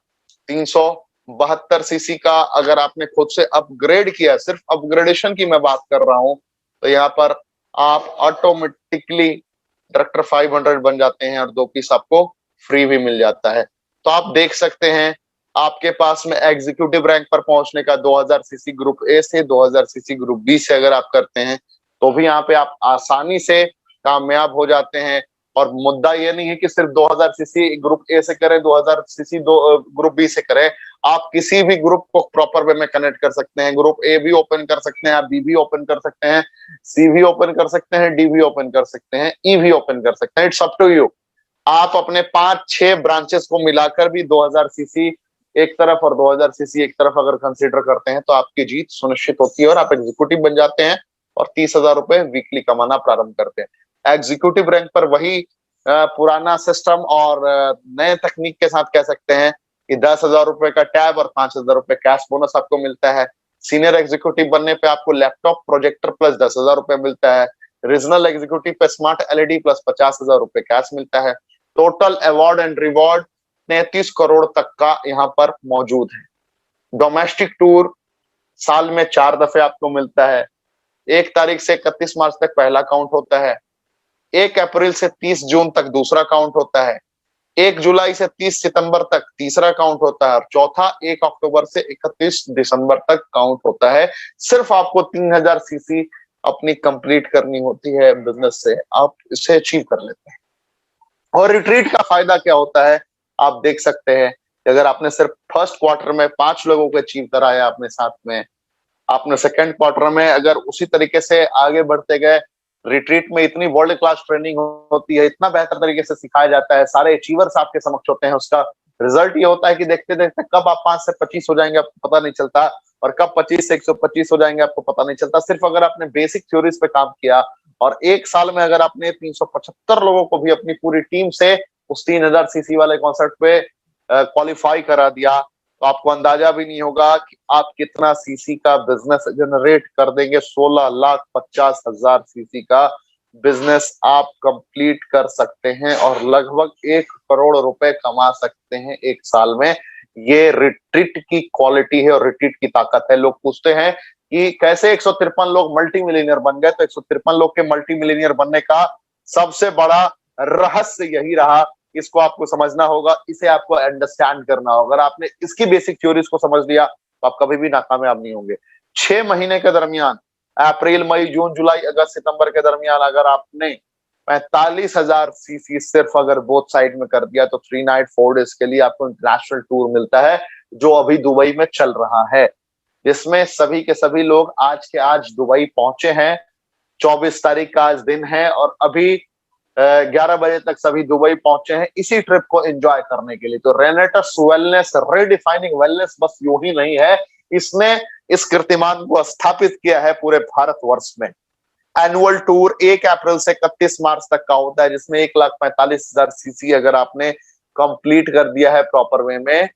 372 सीसी का अगर आपने खुद से अपग्रेड किया, सिर्फ अपग्रेडेशन की मैं बात कर रहा हूं, तो यहाँ पर आप ऑटोमेटिकली डायरेक्टर 500 बन जाते हैं और 2 पीस आपको फ्री भी मिल जाता है। तो आप देख सकते हैं आपके पास में एग्जीक्यूटिव रैंक पर पहुंचने का 2000 सीसी ग्रुप ए से 2000 सीसी ग्रुप बी से अगर आप करते हैं, तो भी यहाँ पे आप आसानी से कामयाब हो जाते हैं। और मुद्दा ये नहीं है कि सिर्फ 2000 सीसी ग्रुप ए से करें, 2000 सीसी ग्रुप बी से करें। आप किसी भी ग्रुप को प्रॉपर वे में कनेक्ट कर सकते हैं। ग्रुप ए भी ओपन कर सकते हैं, आप बी भी ओपन कर सकते हैं, सी भी ओपन कर सकते हैं, डी भी ओपन कर सकते हैं, ई भी ओपन कर सकते हैं। It's up to you. आप अपने 5-6 ब्रांचेस को मिलाकर भी 2000 सीसी एक तरफ और 2000 सीसी एक तरफ अगर कंसीडर करते हैं, तो आपकी जीत सुनिश्चित होती है और आप एग्जीक्यूटिव बन जाते हैं और 30,000 रुपए वीकली कमाना प्रारंभ करते हैं। एग्जीक्यूटिव रैंक पर वही पुराना सिस्टम और नए तकनीक के साथ कह सकते हैं कि 10,000 रुपए का टैब और 5,000 रुपए कैश बोनस आपको मिलता है। सीनियर एग्जीक्यूटिव बनने पे आपको लैपटॉप प्रोजेक्टर प्लस 10,000 रुपए मिलता है। रीजनल एग्जीक्यूटिव पे स्मार्ट एलईडी प्लस 50,000 रुपए कैश मिलता है। Total award and reward 33 crore तक का यहाँ पर मौजूद है। डोमेस्टिक टूर साल में 4 दफे आपको मिलता है। 1 तारीख से 31 मार्च तक पहला काउंट होता है, 1 अप्रैल से 30 जून तक दूसरा काउंट होता है, 1 जुलाई से 30 सितंबर तक तीसरा काउंट होता है और चौथा 1 अक्टूबर से 31 दिसंबर तक काउंट होता है। सिर्फ आपको 3000 सीसी अपनी कंप्लीट करनी होती है बिजनेस से, आप इसे अचीव कर लेते हैं। और रिट्रीट का फायदा क्या होता है, आप देख सकते हैं कि अगर आपने सिर्फ फर्स्ट क्वार्टर में 5 लोगों को अचीव कराया अपने साथ में, आपने सेकंड क्वार्टर में अगर उसी तरीके से आगे बढ़ते गए, रिट्रीट में इतनी वर्ल्ड क्लास ट्रेनिंग होती है, इतना बेहतर तरीके से सिखाया जाता है, सारे अचीवर्स आपके समक्ष होते हैं, उसका रिजल्ट ये होता है कि देखते देखते कब आप 5 से 25 हो जाएंगे आपको पता नहीं चलता, और कब 25 से 125 हो जाएंगे आपको पता नहीं चलता। सिर्फ अगर आपने बेसिक थ्योरीज पे काम किया और 1 साल में अगर आपने 375 लोगों को भी अपनी पूरी टीम से उस 3000 सीसी वाले कॉन्सर्ट पे क्वालिफाई करा दिया, तो आपको अंदाजा भी नहीं होगा कि आप कितना सीसी का बिजनेस जनरेट कर देंगे। 16,50,000 सीसी का बिजनेस आप कंप्लीट कर सकते हैं और लगभग 1 करोड़ रुपए कमा सकते हैं 1 साल में। ये रिट्रीट की क्वालिटी है और रिट्रीट की ताकत है। लोग पूछते हैं कि कैसे 153 लोग मल्टी मिलीनियर बन गए, तो 153 लोग के मल्टी मिलीनियर बनने का सबसे बड़ा रहस्य यही रहा। इसको आपको समझना होगा, इसे आपको अंडरस्टैंड करना होगा। अगर आपने इसकी बेसिक थ्योरीज को समझ लिया तो आप कभी भी नाकामयाब नहीं होंगे। 6 महीने के दरमियान, अप्रैल, मई, जून, जुलाई, अगस्त, सितंबर के दरमियान अगर आपने 45,000 सीसी सिर्फ अगर बोथ साइड में कर दिया तो 3 नाइट 4 डेज के लिए आपको इंटरनेशनल टूर मिलता है, जो अभी दुबई में चल रहा है, जिसमें सभी के सभी लोग आज के आज दुबई पहुंचे हैं। 24 तारीख का आज दिन है और अभी 11 बजे तक सभी दुबई पहुंचे हैं इसी ट्रिप को एंजॉय करने के लिए। तो रेनेटस वेलनेस, रीडिफाइनिंग वेलनेस बस यूं ही नहीं है, इसने इस कीर्तिमान को स्थापित किया है पूरे भारतवर्ष में। एनुअल टूर 1 अप्रैल से 31 मार्च तक का होता है, जिसमें 1,45,000 सीसी अगर आपने कंप्लीट कर दिया है प्रॉपर वे में,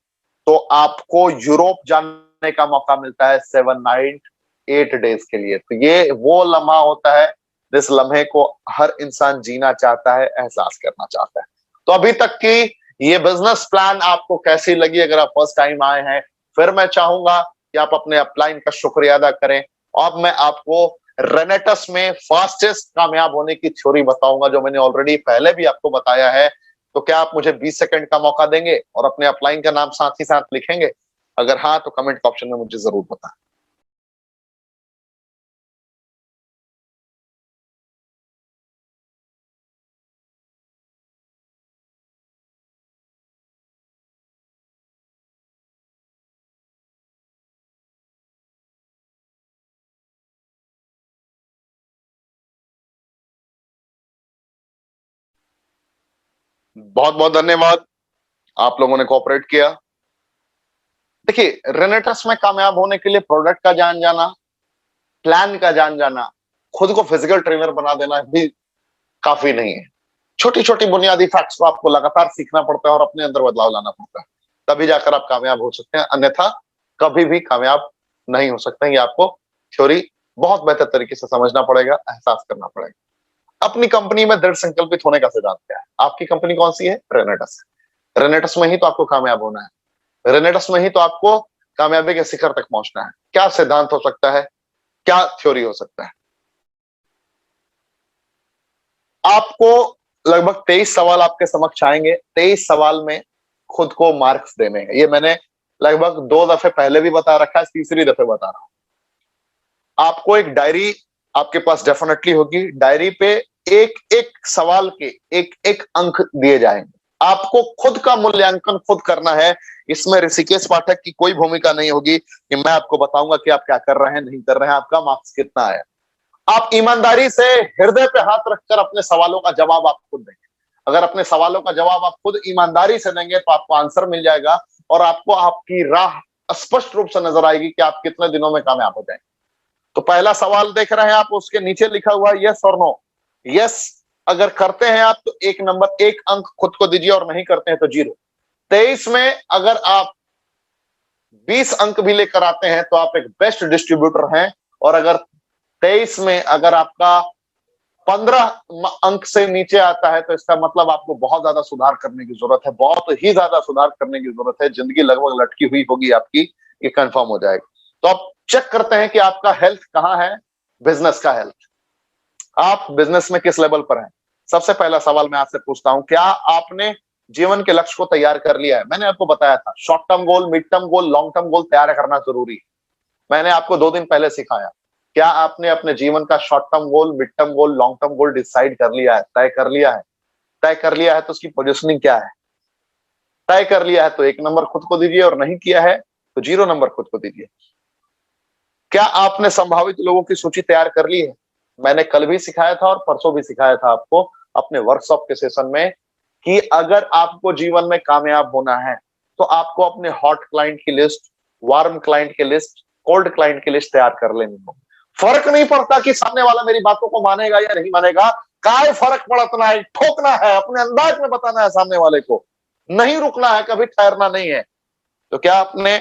तो आपको यूरोप जाने का मौका मिलता है 7 नाइट 8 डेज के लिए। तो ये वो लम्हा होता है जिस लम्हे को हर इंसान जीना चाहता है, एहसास करना चाहता है। तो अभी तक की ये बिजनेस प्लान आपको कैसी लगी? अगर आप फर्स्ट टाइम आए हैं, फिर मैं चाहूंगा कि आप अपने अपलाइन का शुक्रिया अदा करें। अब मैं आपको रेनेटस में फास्टेस्ट कामयाब होने की थ्योरी बताऊंगा, जो मैंने ऑलरेडी पहले भी आपको बताया है। तो क्या आप मुझे 20 सेकंड का मौका देंगे और अपने अपलाइन का नाम साथ ही साथ लिखेंगे? अगर हाँ, तो कमेंट ऑप्शन में मुझे जरूर बताएं। बहुत बहुत धन्यवाद, आप लोगों ने कोऑपरेट किया। देखिए, रेनेटस में कामयाब होने के लिए प्रोडक्ट का जान जाना, प्लान का जान जाना, खुद को फिजिकल ट्रेनर बना देना भी काफी नहीं है। छोटी छोटी बुनियादी फैक्ट्स को आपको लगातार सीखना पड़ता है और अपने अंदर बदलाव लाना पड़ता है, तभी जाकर आप कामयाब हो सकते हैं, अन्यथा कभी भी कामयाब नहीं हो सकते हैं। ये आपको थ्योरी बहुत बेहतर तरीके से समझना पड़ेगा, एहसास करना पड़ेगा। अपनी कंपनी में दृढ़ संकल्पित होने का सिद्धांत क्या है? आपकी कंपनी कौन सी है? रेनेटस। रेनेटस में ही तो आपको कामयाब होना है, रेनेटस में ही तो आपको कामयाबी के शिखर तक पहुंचना है। क्या सिद्धांत हो सकता है, क्या थ्योरी हो सकता है? आपको लगभग 23 सवाल आपके समक्ष आएंगे। 23 सवाल में खुद को मार्क्स देने हैं। ये मैंने लगभग 2 दफे पहले भी बता रखा है, तीसरी दफे बता रहा हूं। आपको एक डायरी आपके पास डेफिनेटली होगी। डायरी पे एक एक सवाल के एक एक अंक दिए जाएंगे। आपको खुद का मूल्यांकन खुद करना है। इसमें ऋषिकेश पाठक की कोई भूमिका नहीं होगी कि मैं आपको बताऊंगा कि आप क्या कर रहे हैं, नहीं कर रहे हैं, आपका मार्क्स कितना है। आप ईमानदारी से हृदय पे हाथ रखकर अपने सवालों का जवाब आप खुद देंगे। अगर अपने सवालों का जवाब आप खुद ईमानदारी से देंगे तो आपको आंसर मिल जाएगा और आपको आपकी राह स्पष्ट रूप से नजर आएगी कि आप कितने दिनों में कामयाब हो जाएंगे। तो पहला सवाल देख रहे हैं आप, उसके नीचे लिखा हुआ है यस और नो। यस अगर करते हैं आप तो 1 नंबर, 1 अंक खुद को दीजिए, और नहीं करते हैं तो 0। 23 में अगर आप 20 अंक भी लेकर आते हैं तो आप एक बेस्ट डिस्ट्रीब्यूटर हैं, और अगर 23 में अगर आपका 15 अंक से नीचे आता है तो इसका मतलब आपको बहुत ज्यादा सुधार करने की जरूरत है, बहुत ही ज्यादा सुधार करने की जरूरत है। जिंदगी लगभग लटकी हुई होगी आपकी, ये कंफर्म हो जाएगा। तो आप चेक करते हैं कि आपका हेल्थ कहां है, बिजनेस का हेल्थ। आप बिजनेस में किस लेवल पर हैं? सबसे पहला सवाल मैं आपसे पूछता हूं, क्या आपने जीवन के लक्ष्य को तैयार कर लिया है। मैंने आपको बताया था short term goal, mid term goal, long term goal तैयार करना जरूरी है। मैंने आपको 2 दिन पहले सिखाया। क्या आपने अपने जीवन का short term goal, mid term goal, long term goal decide कर लिया है, तय कर लिया है? तय कर लिया है तो उसकी पोजिशनिंग क्या है? तय कर लिया है तो 1 नंबर खुद को दीजिए, और नहीं किया है तो 0 नंबर खुद को दीजिए। क्या आपने संभावित लोगों की सूची तैयार कर ली है? मैंने कल भी सिखाया था और परसों भी सिखाया था आपको अपने वर्कशॉप के सेशन में कि अगर आपको जीवन में कामयाब होना है तो आपको अपने हॉट क्लाइंट की लिस्ट, वार्म क्लाइंट की लिस्ट, कोल्ड क्लाइंट की लिस्ट तैयार कर लेनी होगी। फर्क नहीं पड़ता कि सामने वाला मेरी बातों को मानेगा या नहीं मानेगा, काय फर्क पड़तना है, ठोकना है, अपने अंदाज में बताना है सामने वाले को, नहीं रुकना है, कभी ठहरना नहीं है। तो क्या आपने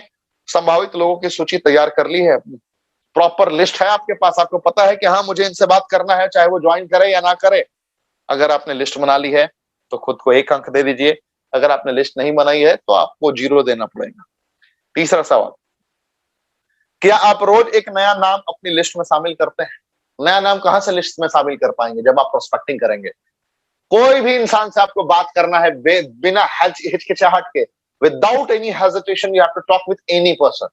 संभावित लोगों की सूची तैयार कर ली है? प्रॉपर लिस्ट है आपके पास? आपको पता है कि हाँ मुझे इनसे बात करना है, चाहे वो ज्वाइन करे या ना करे। अगर आपने लिस्ट बना ली है तो खुद को 1 अंक दे दीजिए। अगर आपने लिस्ट नहीं बनाई है तो आपको 0 देना पड़ेगा। तीसरा सवाल, क्या आप रोज एक नया नाम अपनी लिस्ट में शामिल करते हैं? नया नाम कहां से लिस्ट में शामिल कर पाएंगे? जब आप प्रोस्पेक्टिंग करेंगे। कोई भी इंसान से आपको बात करना है बिना हिचकिचाहट के, without any hesitation, you have to talk with any person.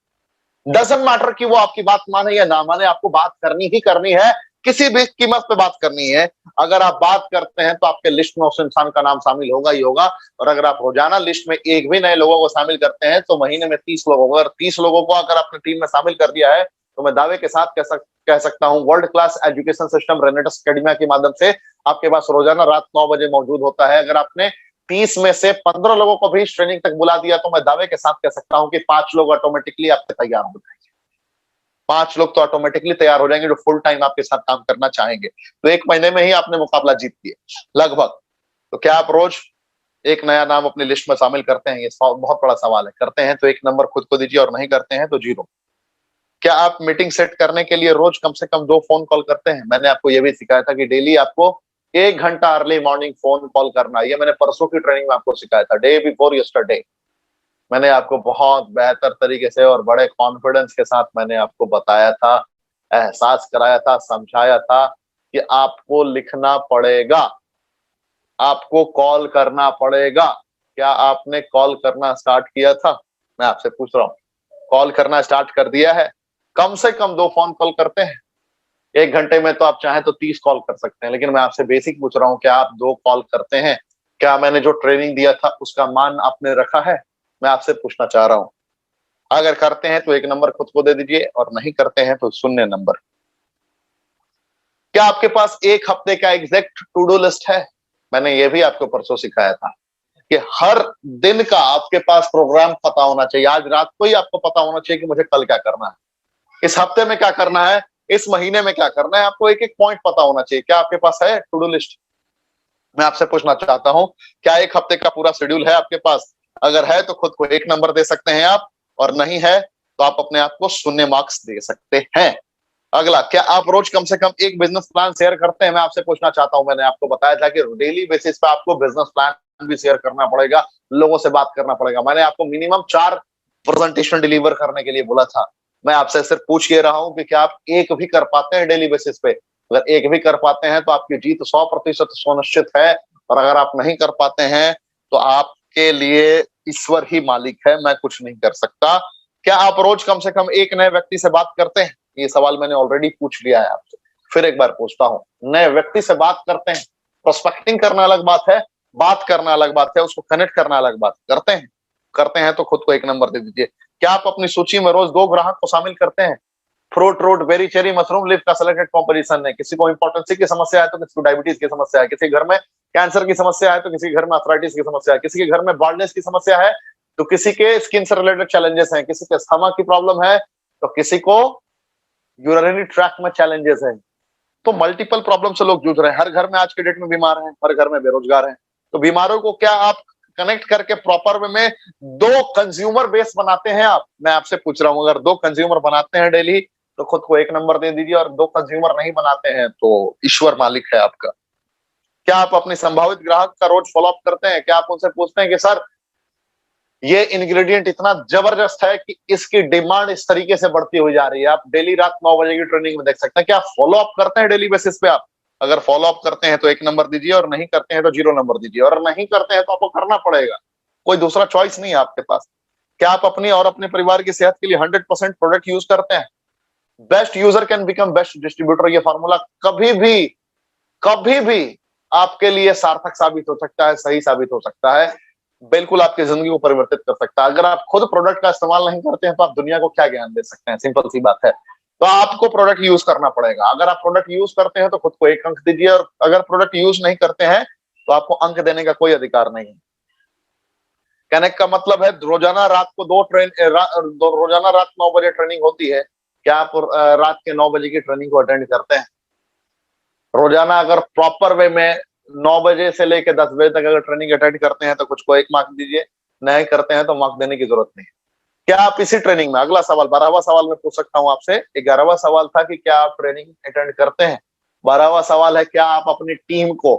Doesn't matter कि वो आपकी बात माने या ना माने, आपको बात करनी ही करनी है, किसी भी कीमत पे बात करनी है। अगर आप बात करते हैं तो आपके लिस्ट में उस इंसान का नाम शामिल होगा ही होगा। और अगर आप रोजाना लिस्ट में एक भी नए लोगों को शामिल करते हैं तो महीने में 30 लोग होगा। और 30 लोगों को अगर आपने टीम में शामिल कर दिया है तो मैं दावे के साथ कह सकता हूं world class education system रेनेटस academia के माध्यम से आपके पास रोजाना रात 9 बजे मौजूद होता है। अगर आपने 30 में से 15 लोगों को भी इस ट्रेनिंग तक बुला दिया तो मैं दावे के साथ कह सकता हूं कि 5 लोग ऑटोमेटिकली आपके तैयार हो जाएंगे। 5 लोग तो ऑटोमेटिकली तैयार हो जाएंगे जो फुल टाइम आपके साथ काम करना चाहेंगे। तो 1 महीने में ही आपने मुकाबला जीत लिया लगभग। तो क्या आप रोज एक नया नाम अपनी लिस्ट में शामिल करते हैं? ये बहुत बड़ा सवाल है। करते हैं तो 1 नंबर खुद को दीजिए, और नहीं करते हैं तो 0। क्या आप मीटिंग सेट करने के लिए रोज कम से कम 2 फोन कॉल करते हैं? मैंने आपको यह भी सिखाया था कि डेली आपको 1 घंटा अर्ली मॉर्निंग फोन कॉल करना है। ये मैंने परसों की ट्रेनिंग में आपको सिखाया था, डे बिफोर यस्टरडे। मैंने आपको बहुत बेहतर तरीके से और बड़े कॉन्फिडेंस के साथ मैंने आपको बताया था, एहसास कराया था, समझाया था कि आपको लिखना पड़ेगा, आपको कॉल करना पड़ेगा। क्या आपने कॉल करना स्टार्ट किया था? मैं आपसे पूछ रहा हूं, कॉल करना स्टार्ट कर दिया है? कम से कम 2 फोन कॉल करते हैं। 1 घंटे में तो आप चाहें तो 30 कॉल कर सकते हैं, लेकिन मैं आपसे बेसिक पूछ रहा हूं, क्या आप 2 कॉल करते हैं? क्या मैंने जो ट्रेनिंग दिया था उसका मान आपने रखा है? मैं आपसे पूछना चाह रहा हूं। अगर करते हैं तो 1 नंबर खुद को दे दीजिए, और नहीं करते हैं तो 0 नंबर। क्या आपके पास 1 हफ्ते का एग्जैक्ट टू डू लिस्ट है? मैंने ये भी आपको परसों सिखाया था कि हर दिन का आपके पास प्रोग्राम पता होना चाहिए। आज रात को ही आपको पता होना चाहिए कि मुझे कल क्या करना है, इस हफ्ते में क्या करना है, इस महीने में क्या करना है। आपको एक एक पॉइंट पता होना चाहिए। क्या आपके पास है टू डू लिस्ट? मैं आपसे पूछना चाहता हूं, क्या 1 हफ्ते का पूरा शेड्यूल है आपके पास? अगर है तो खुद को 1 नंबर दे सकते हैं आप, और नहीं है तो आप अपने आप को 0 मार्क्स दे सकते हैं। अगला, क्या आप रोज कम से कम एक बिजनेस प्लान शेयर करते हैं? मैं आपसे पूछना चाहता हूं, मैंने आपको बताया था कि डेली बेसिस पे आपको बिजनेस प्लान भी शेयर करना पड़ेगा, लोगों से बात करना पड़ेगा। मैंने आपको मिनिमम 4 प्रेजेंटेशन डिलीवर करने के लिए बोला था। मैं आपसे सिर्फ पूछ ये रहा हूं कि क्या आप एक भी कर पाते हैं डेली बेसिस पे? अगर एक भी कर पाते हैं तो आपकी जीत 100% सुनिश्चित है, और अगर आप नहीं कर पाते हैं तो आपके लिए ईश्वर ही मालिक है, मैं कुछ नहीं कर सकता। क्या आप रोज कम से कम एक नए व्यक्ति से बात करते हैं? ये सवाल मैंने ऑलरेडी पूछ लिया है आपसे, फिर एक बार पूछता हूं। नए व्यक्ति से बात करते हैं? प्रोस्पेक्टिंग करना अलग बात है, बात करना अलग बात है, उसको कनेक्ट करना अलग बात। करते हैं? करते हैं तो खुद को 1 नंबर दे दीजिए। क्या आप अपनी सूची में रोज 2 ग्राहक को शामिल करते हैं? Fruit, root, berry, cherry, mushroom, leaf का सिलेक्टेड कॉम्पोजिशन है। किसी को इंपॉर्टेंसी की समस्या है तो किसी को डायबिटीज की समस्या है, किसी घर में कैंसर की समस्या है तो किसी घर में अर्थराइटिस की समस्या है, किसी के घर में बाल्डनेस की समस्या है तो किसी के स्किन से रिलेटेड चैलेंजेस हैं, किसी के स्टमक की प्रॉब्लम है तो किसी को यूरिनरी ट्रैक्ट में चैलेंजेस हैं। तो मल्टीपल प्रॉब्लम से लोग जूझ रहे हैं। हर घर में आज के डेट में बीमार हैं, हर घर में बेरोजगार हैं। तो बीमारों को क्या आप कनेक्ट करके प्रॉपर वे में 2 कंज्यूमर बेस बनाते हैं आप? मैं आपसे पूछ रहा हूं, अगर 2 कंज्यूमर बनाते हैं डेली तो खुद को 1 नंबर दे दीजिए, और 2 कंज्यूमर नहीं बनाते हैं तो ईश्वर मालिक है आपका। क्या आप अपने संभावित ग्राहक का रोज फॉलोअप करते हैं? क्या आप उनसे पूछते हैं कि सर ये इंग्रेडिएंट इतना जबरदस्त है कि इसकी डिमांड इस तरीके से बढ़ती हुई जा रही है? आप डेली रात 9 बजे की ट्रेनिंग में देख सकते हैं। क्या फॉलो अप करते हैं डेली बेसिस पे आप? अगर फॉलो अप करते हैं तो 1 नंबर दीजिए और नहीं करते हैं तो 0 नंबर दीजिए, और नहीं करते हैं तो आपको करना पड़ेगा, कोई दूसरा चॉइस नहीं है आपके पास। क्या आप अपनी और अपने परिवार की सेहत के लिए 100% प्रोडक्ट यूज करते हैं? Best user can become best distributor, ये फॉर्मूला कभी भी आपके लिए सार्थक साबित हो सकता है, सही साबित हो सकता है, बिल्कुल आपकी जिंदगी को परिवर्तित कर सकता है। अगर आप खुद प्रोडक्ट का इस्तेमाल नहीं करते हैं तो आप दुनिया को क्या ज्ञान दे सकते हैं? सिंपल सी बात है। तो आपको प्रोडक्ट यूज करना पड़ेगा। अगर आप प्रोडक्ट यूज करते हैं तो खुद को 1 अंक दीजिए, और अगर प्रोडक्ट यूज नहीं करते हैं तो आपको अंक देने का कोई अधिकार नहीं है। कहने का मतलब है रोजाना रात को रोजाना रात 9 बजे ट्रेनिंग होती है, क्या आप रात के 9 बजे की ट्रेनिंग को अटेंड करते हैं? रोजाना अगर प्रॉपर वे में 9 बजे से लेकर 10 बजे तक अगर ट्रेनिंग अटेंड करते हैं तो कुछ को 1 मार्क दीजिए, नहीं करते हैं तो मार्क देने की जरूरत नहीं है। क्या आप इसी ट्रेनिंग में, अगला सवाल 12वां सवाल मैं पूछ सकता हूं आपसे। 11वां सवाल था कि क्या आप ट्रेनिंग अटेंड करते हैं। 12वां सवाल है, क्या आप अपनी टीम को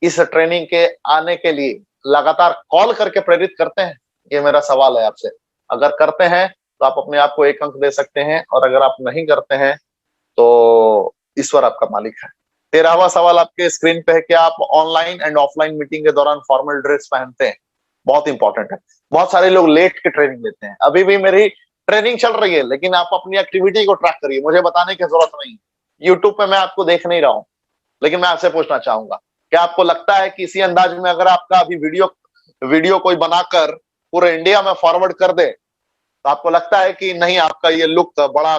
इस ट्रेनिंग के आने के लिए लगातार कॉल करके प्रेरित करते हैं? ये मेरा सवाल है आपसे। अगर करते हैं तो आप अपने आप को 1 अंक दे सकते हैं, और अगर आप नहीं करते हैं तो ईश्वर आपका मालिक है। 13वां सवाल आपके स्क्रीन पे है, क्या आप ऑनलाइन एंड ऑफलाइन मीटिंग के दौरान फॉर्मल ड्रेस पहनते हैं? बहुत इंपॉर्टेंट है। बहुत सारे लोग लेट के ट्रेनिंग लेते हैं। अभी भी मेरी ट्रेनिंग चल रही है, लेकिन आप अपनी एक्टिविटी को ट्रैक करिए, मुझे बताने की जरूरत नहीं। यूट्यूब पे मैं आपको देख नहीं रहा हूं, लेकिन मैं आपसे पूछना चाहूंगा, क्या आपको लगता है कि इसी अंदाज में अगर आपका अभी वीडियो कोई बनाकर पूरे इंडिया में फॉरवर्ड कर दे तो आपको लगता है कि नहीं, आपका ये लुक बड़ा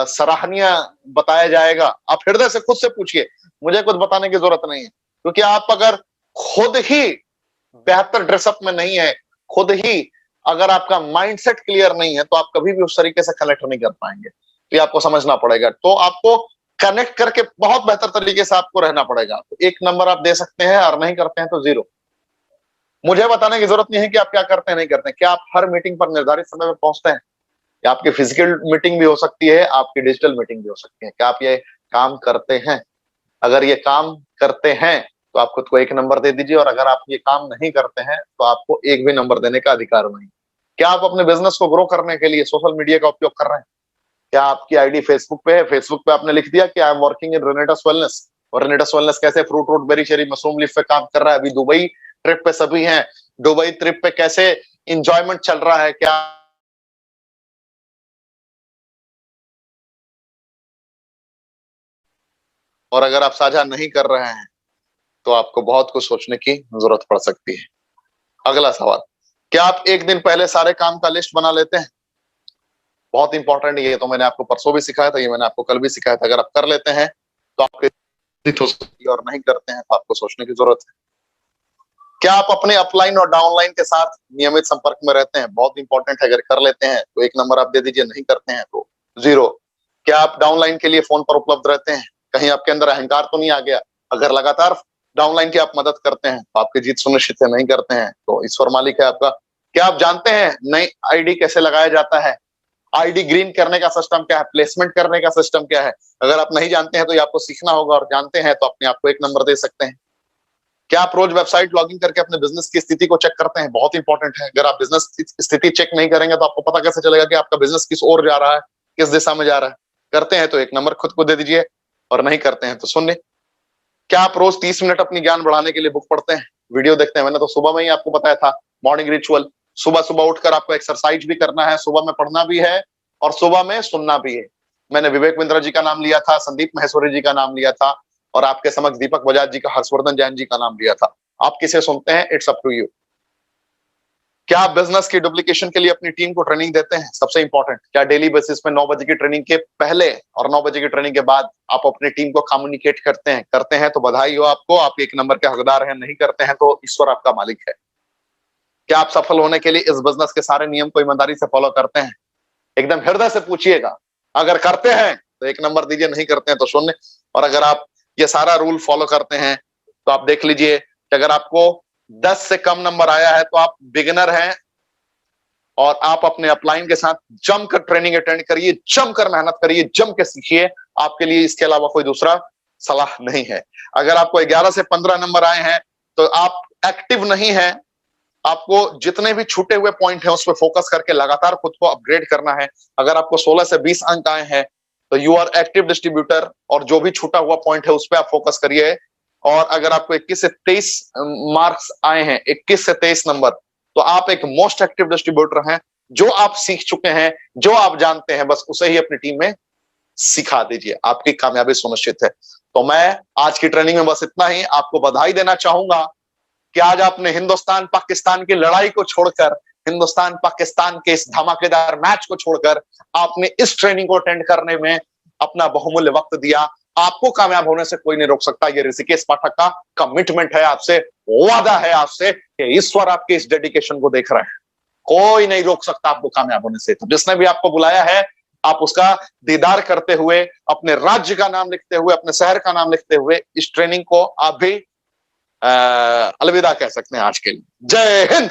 सराहनीय बताया जाएगा? आप हृदय से खुद से पूछिए, मुझे कुछ बताने की जरूरत नहीं है। क्योंकि आप अगर खुद ही बेहतर ड्रेसअप में नहीं है, खुद ही अगर आपका माइंडसेट क्लियर नहीं है, तो आप कभी भी उस तरीके से कनेक्ट नहीं कर पाएंगे। तो ये आपको समझना पड़ेगा। तो आपको कनेक्ट करके बहुत बेहतर तरीके से आपको रहना पड़ेगा। तो 1 नंबर आप दे सकते हैं, और नहीं करते हैं तो 0। मुझे बताने की जरूरत नहीं है कि आप क्या करते हैं, नहीं करते हैं। क्या आप हर मीटिंग पर निर्धारित समय में पहुंचते हैं? या आपकी फिजिकल मीटिंग भी हो सकती है, आपकी डिजिटल मीटिंग भी हो सकती है। क्या आप ये काम करते हैं? अगर ये काम करते हैं तो आप खुद को 1 नंबर दे दीजिए, और अगर आप ये काम नहीं करते हैं तो आपको 1 भी नंबर देने का अधिकार नहीं। क्या आप अपने बिजनेस को ग्रो करने के लिए सोशल मीडिया का उपयोग कर रहे हैं? क्या आपकी आईडी फेसबुक पे है? फेसबुक पे आपने लिख दिया कि I am working in Renatus wellness, और रेनेटस वेलनेस कैसे fruit root berry cherry mushroom leaf पे काम कर रहा है। अभी दुबई ट्रिप पे सभी हैं, दुबई ट्रिप पे कैसे इंजॉयमेंट चल रहा है? क्या और अगर आप साझा नहीं कर रहे हैं तो आपको बहुत कुछ सोचने की जरूरत पड़ सकती है। अगला सवाल, क्या आप एक दिन पहले सारे काम का लिस्ट बना लेते हैं? बहुत इंपॉर्टेंट, ये तो मैंने आपको परसों भी सिखाया था, ये मैंने आपको कल भी सिखाया था। अगर आप कर लेते हैं तो आपके हो सकती है, और नहीं करते हैं तो आपको सोचने की जरूरत है। क्या आप अपने अपलाइन और डाउनलाइन के साथ नियमित संपर्क में रहते हैं? बहुत इंपॉर्टेंट है। अगर कर लेते हैं तो 1 नंबर आप दे दीजिए, नहीं करते हैं तो 0। क्या आप डाउनलाइन के लिए फोन पर उपलब्ध रहते हैं? कहीं आपके अंदर अहंकार तो नहीं आ गया? अगर लगातार डाउनलाइन की आप मदद करते हैं तो आपकी जीत सुनिश्चित है, नहीं करते हैं तो ईश्वर मालिक है आपका। क्या आप जानते हैं नई आईडी कैसे लगाया जाता है? आईडी ग्रीन करने का सिस्टम क्या है? प्लेसमेंट करने का सिस्टम क्या है? अगर आप नहीं जानते हैं तो ये आपको सीखना होगा, और जानते हैं तो अपने आप को 1 नंबर दे सकते हैं। क्या आप रोज वेबसाइट लॉगिन करके अपने बिजनेस की स्थिति को चेक करते हैं? बहुत इंपॉर्टेंट है। अगर आप बिजनेस की स्थिति चेक नहीं करेंगे तो आपको पता कैसे चलेगा कि आपका बिजनेस किस ओर जा रहा है, किस दिशा में जा रहा है? करते हैं तो 1 नंबर खुद को दे दीजिए, और नहीं करते हैं तो 0। क्या आप रोज 30 मिनट अपनी ज्ञान बढ़ाने के लिए बुक पढ़ते हैं, वीडियो देखते हैं? मैंने तो सुबह में ही आपको बताया था, मॉर्निंग रिचुअल। सुबह सुबह उठकर आपको एक्सरसाइज भी करना है, सुबह में पढ़ना भी है, और सुबह में सुनना भी है। मैंने विवेक बिंद्रा जी का नाम लिया था, संदीप महेश्वरी जी का नाम लिया था, और आपके समक्ष दीपक बजाज जी का, हर्षवर्धन जैन जी का नाम लिया था। आप किसे सुनते हैं, इट्स अप टू यू। क्या आप बिजनेस की डुप्लीकेशन के लिए अपनी टीम को ट्रेनिंग देते हैं? सबसे इंपॉर्टेंट, क्या डेली बेसिस पे 9 बजे की ट्रेनिंग के पहले और 9 बजे की ट्रेनिंग के बाद आप अपनी टीम को कम्युनिकेट करते हैं? करते हैं तो बधाई हो आपको, आप 1 नंबर के हकदार हैं। नहीं करते हैं तो ईश्वर आपका मालिक है। क्या आप सफल होने के लिए इस बिजनेस के सारे नियम को ईमानदारी से फॉलो करते हैं? एकदम हृदय से पूछिएगा। अगर करते हैं तो 1 नंबर दीजिए, नहीं करते हैं तो 0। और अगर आप ये सारा रूल फॉलो करते हैं तो आप देख लीजिए कि अगर आपको 10 से कम नंबर आया है तो आप बिगिनर हैं, और आप अपने अपलाइन के साथ जमकर ट्रेनिंग अटेंड करिए, जमकर मेहनत करिए, जम के सीखिए। आपके लिए इसके अलावा कोई दूसरा सलाह नहीं है। अगर आपको 11 से 15 नंबर आए हैं तो आप एक्टिव नहीं है। आपको जितने भी छूटे हुए पॉइंट हैं उस पर फोकस करके लगातार खुद को अपग्रेड करना है। अगर आपको 16 से 20 अंक आए हैं तो यू आर एक्टिव डिस्ट्रीब्यूटर, और जो भी छूटा हुआ पॉइंट है उस पर आप फोकस करिए। और अगर आपको 21 से 23 मार्क्स आए हैं, 21 से 23 नंबर, तो आप एक मोस्ट एक्टिव डिस्ट्रीब्यूटर हैं। जो आप सीख चुके हैं, जो आप जानते हैं, बस उसे ही अपनी टीम में सिखा दीजिए, आपकी कामयाबी सुनिश्चित है। तो मैं आज की ट्रेनिंग में बस इतना ही। आपको बधाई देना चाहूंगा कि आज आपने हिंदुस्तान पाकिस्तान की लड़ाई को छोड़कर, हिंदुस्तान पाकिस्तान के इस धमाकेदार मैच को छोड़कर आपने इस ट्रेनिंग को अटेंड करने में अपना बहुमूल्य वक्त दिया। आपको कामयाब होने से कोई नहीं रोक सकता। ये ऋषिकेश पाठक का कमिटमेंट है आपसे, वादा है आपसे कि ईश्वर आपके इस डेडिकेशन को देख रहे हैं। कोई नहीं रोक सकता आपको कामयाब होने से। तो जिसने भी आपको बुलाया है, आप उसका दीदार करते हुए, अपने राज्य का नाम लिखते हुए, अपने शहर का नाम लिखते हुए इस ट्रेनिंग को आप भी अलविदा कह सकते हैं आज के लिए। जय हिंद।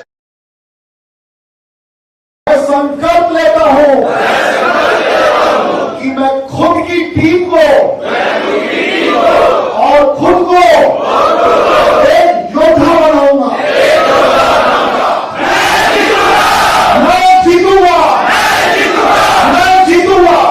मैं संकल्प लेता हूं कि मैं खुद की टीम को और खुद को एक योद्धा बनाऊंगा। मैं जीतूंगा, मैं जीतूंगा।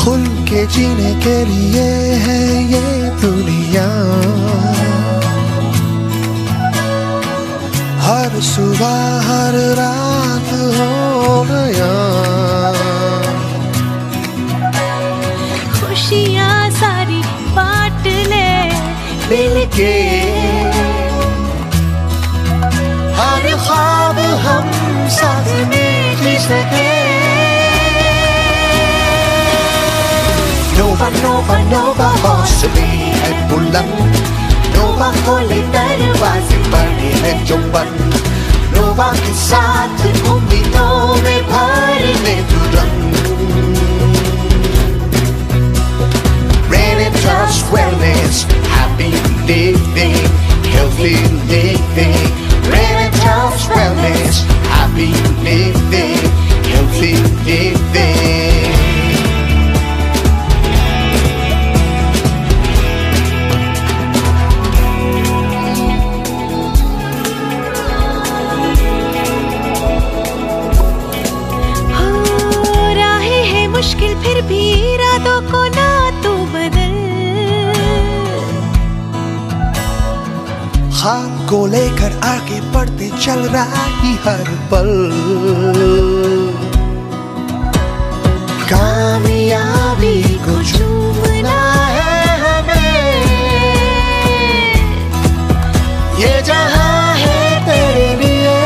खुल के जीने के लिए है ये दुनिया, हर सुबह हर रात हो गया। खुशियाँ सारी बांट ले मिलके हर ख्वाब हम साथ में जी सके। नोवा नोवा नोवा हौसले है बुलंद, नोवा खोले दरवाजे बड़े हैं जुम्मन। नोवा के साथ उम्मीदों में भर ले तुरंत। Trust wellness, happy living, healthy living. Trust wellness, happy living, healthy living. राहें हैं मुश्किल फिर भी इरादों को ना तू बदल। ख्वाब को लेकर आगे बढ़ते चल रहा ही हर पल। कामयाबी को चूमना है हमें, ये जहां है तेरे लिए।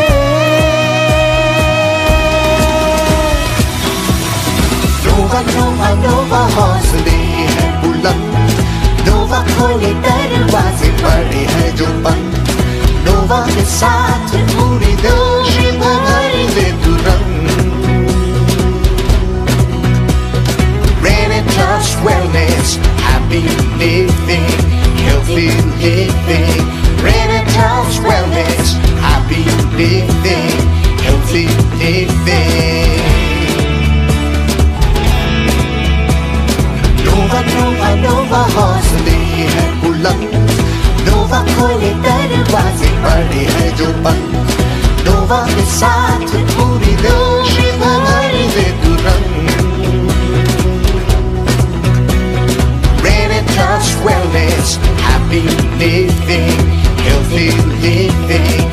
नोवा नोवा नोवा हौसले है बुलंद, नोवा खोले दरवाजे बड़े हैं जो बंद। नोवा के साथ पूरी दिल भर ले तुरंत। Trust wellness, happy living, healthy living. Trust wellness, happy living, healthy living. नोवा नोवा नोवा हौसले है बुलंद, नोवा खोले दरवाजे बड़े हैं जो बंद। नोवा के साथ पूरी दिल भर ले तुरंत। Trust wellness, happy living, healthy living.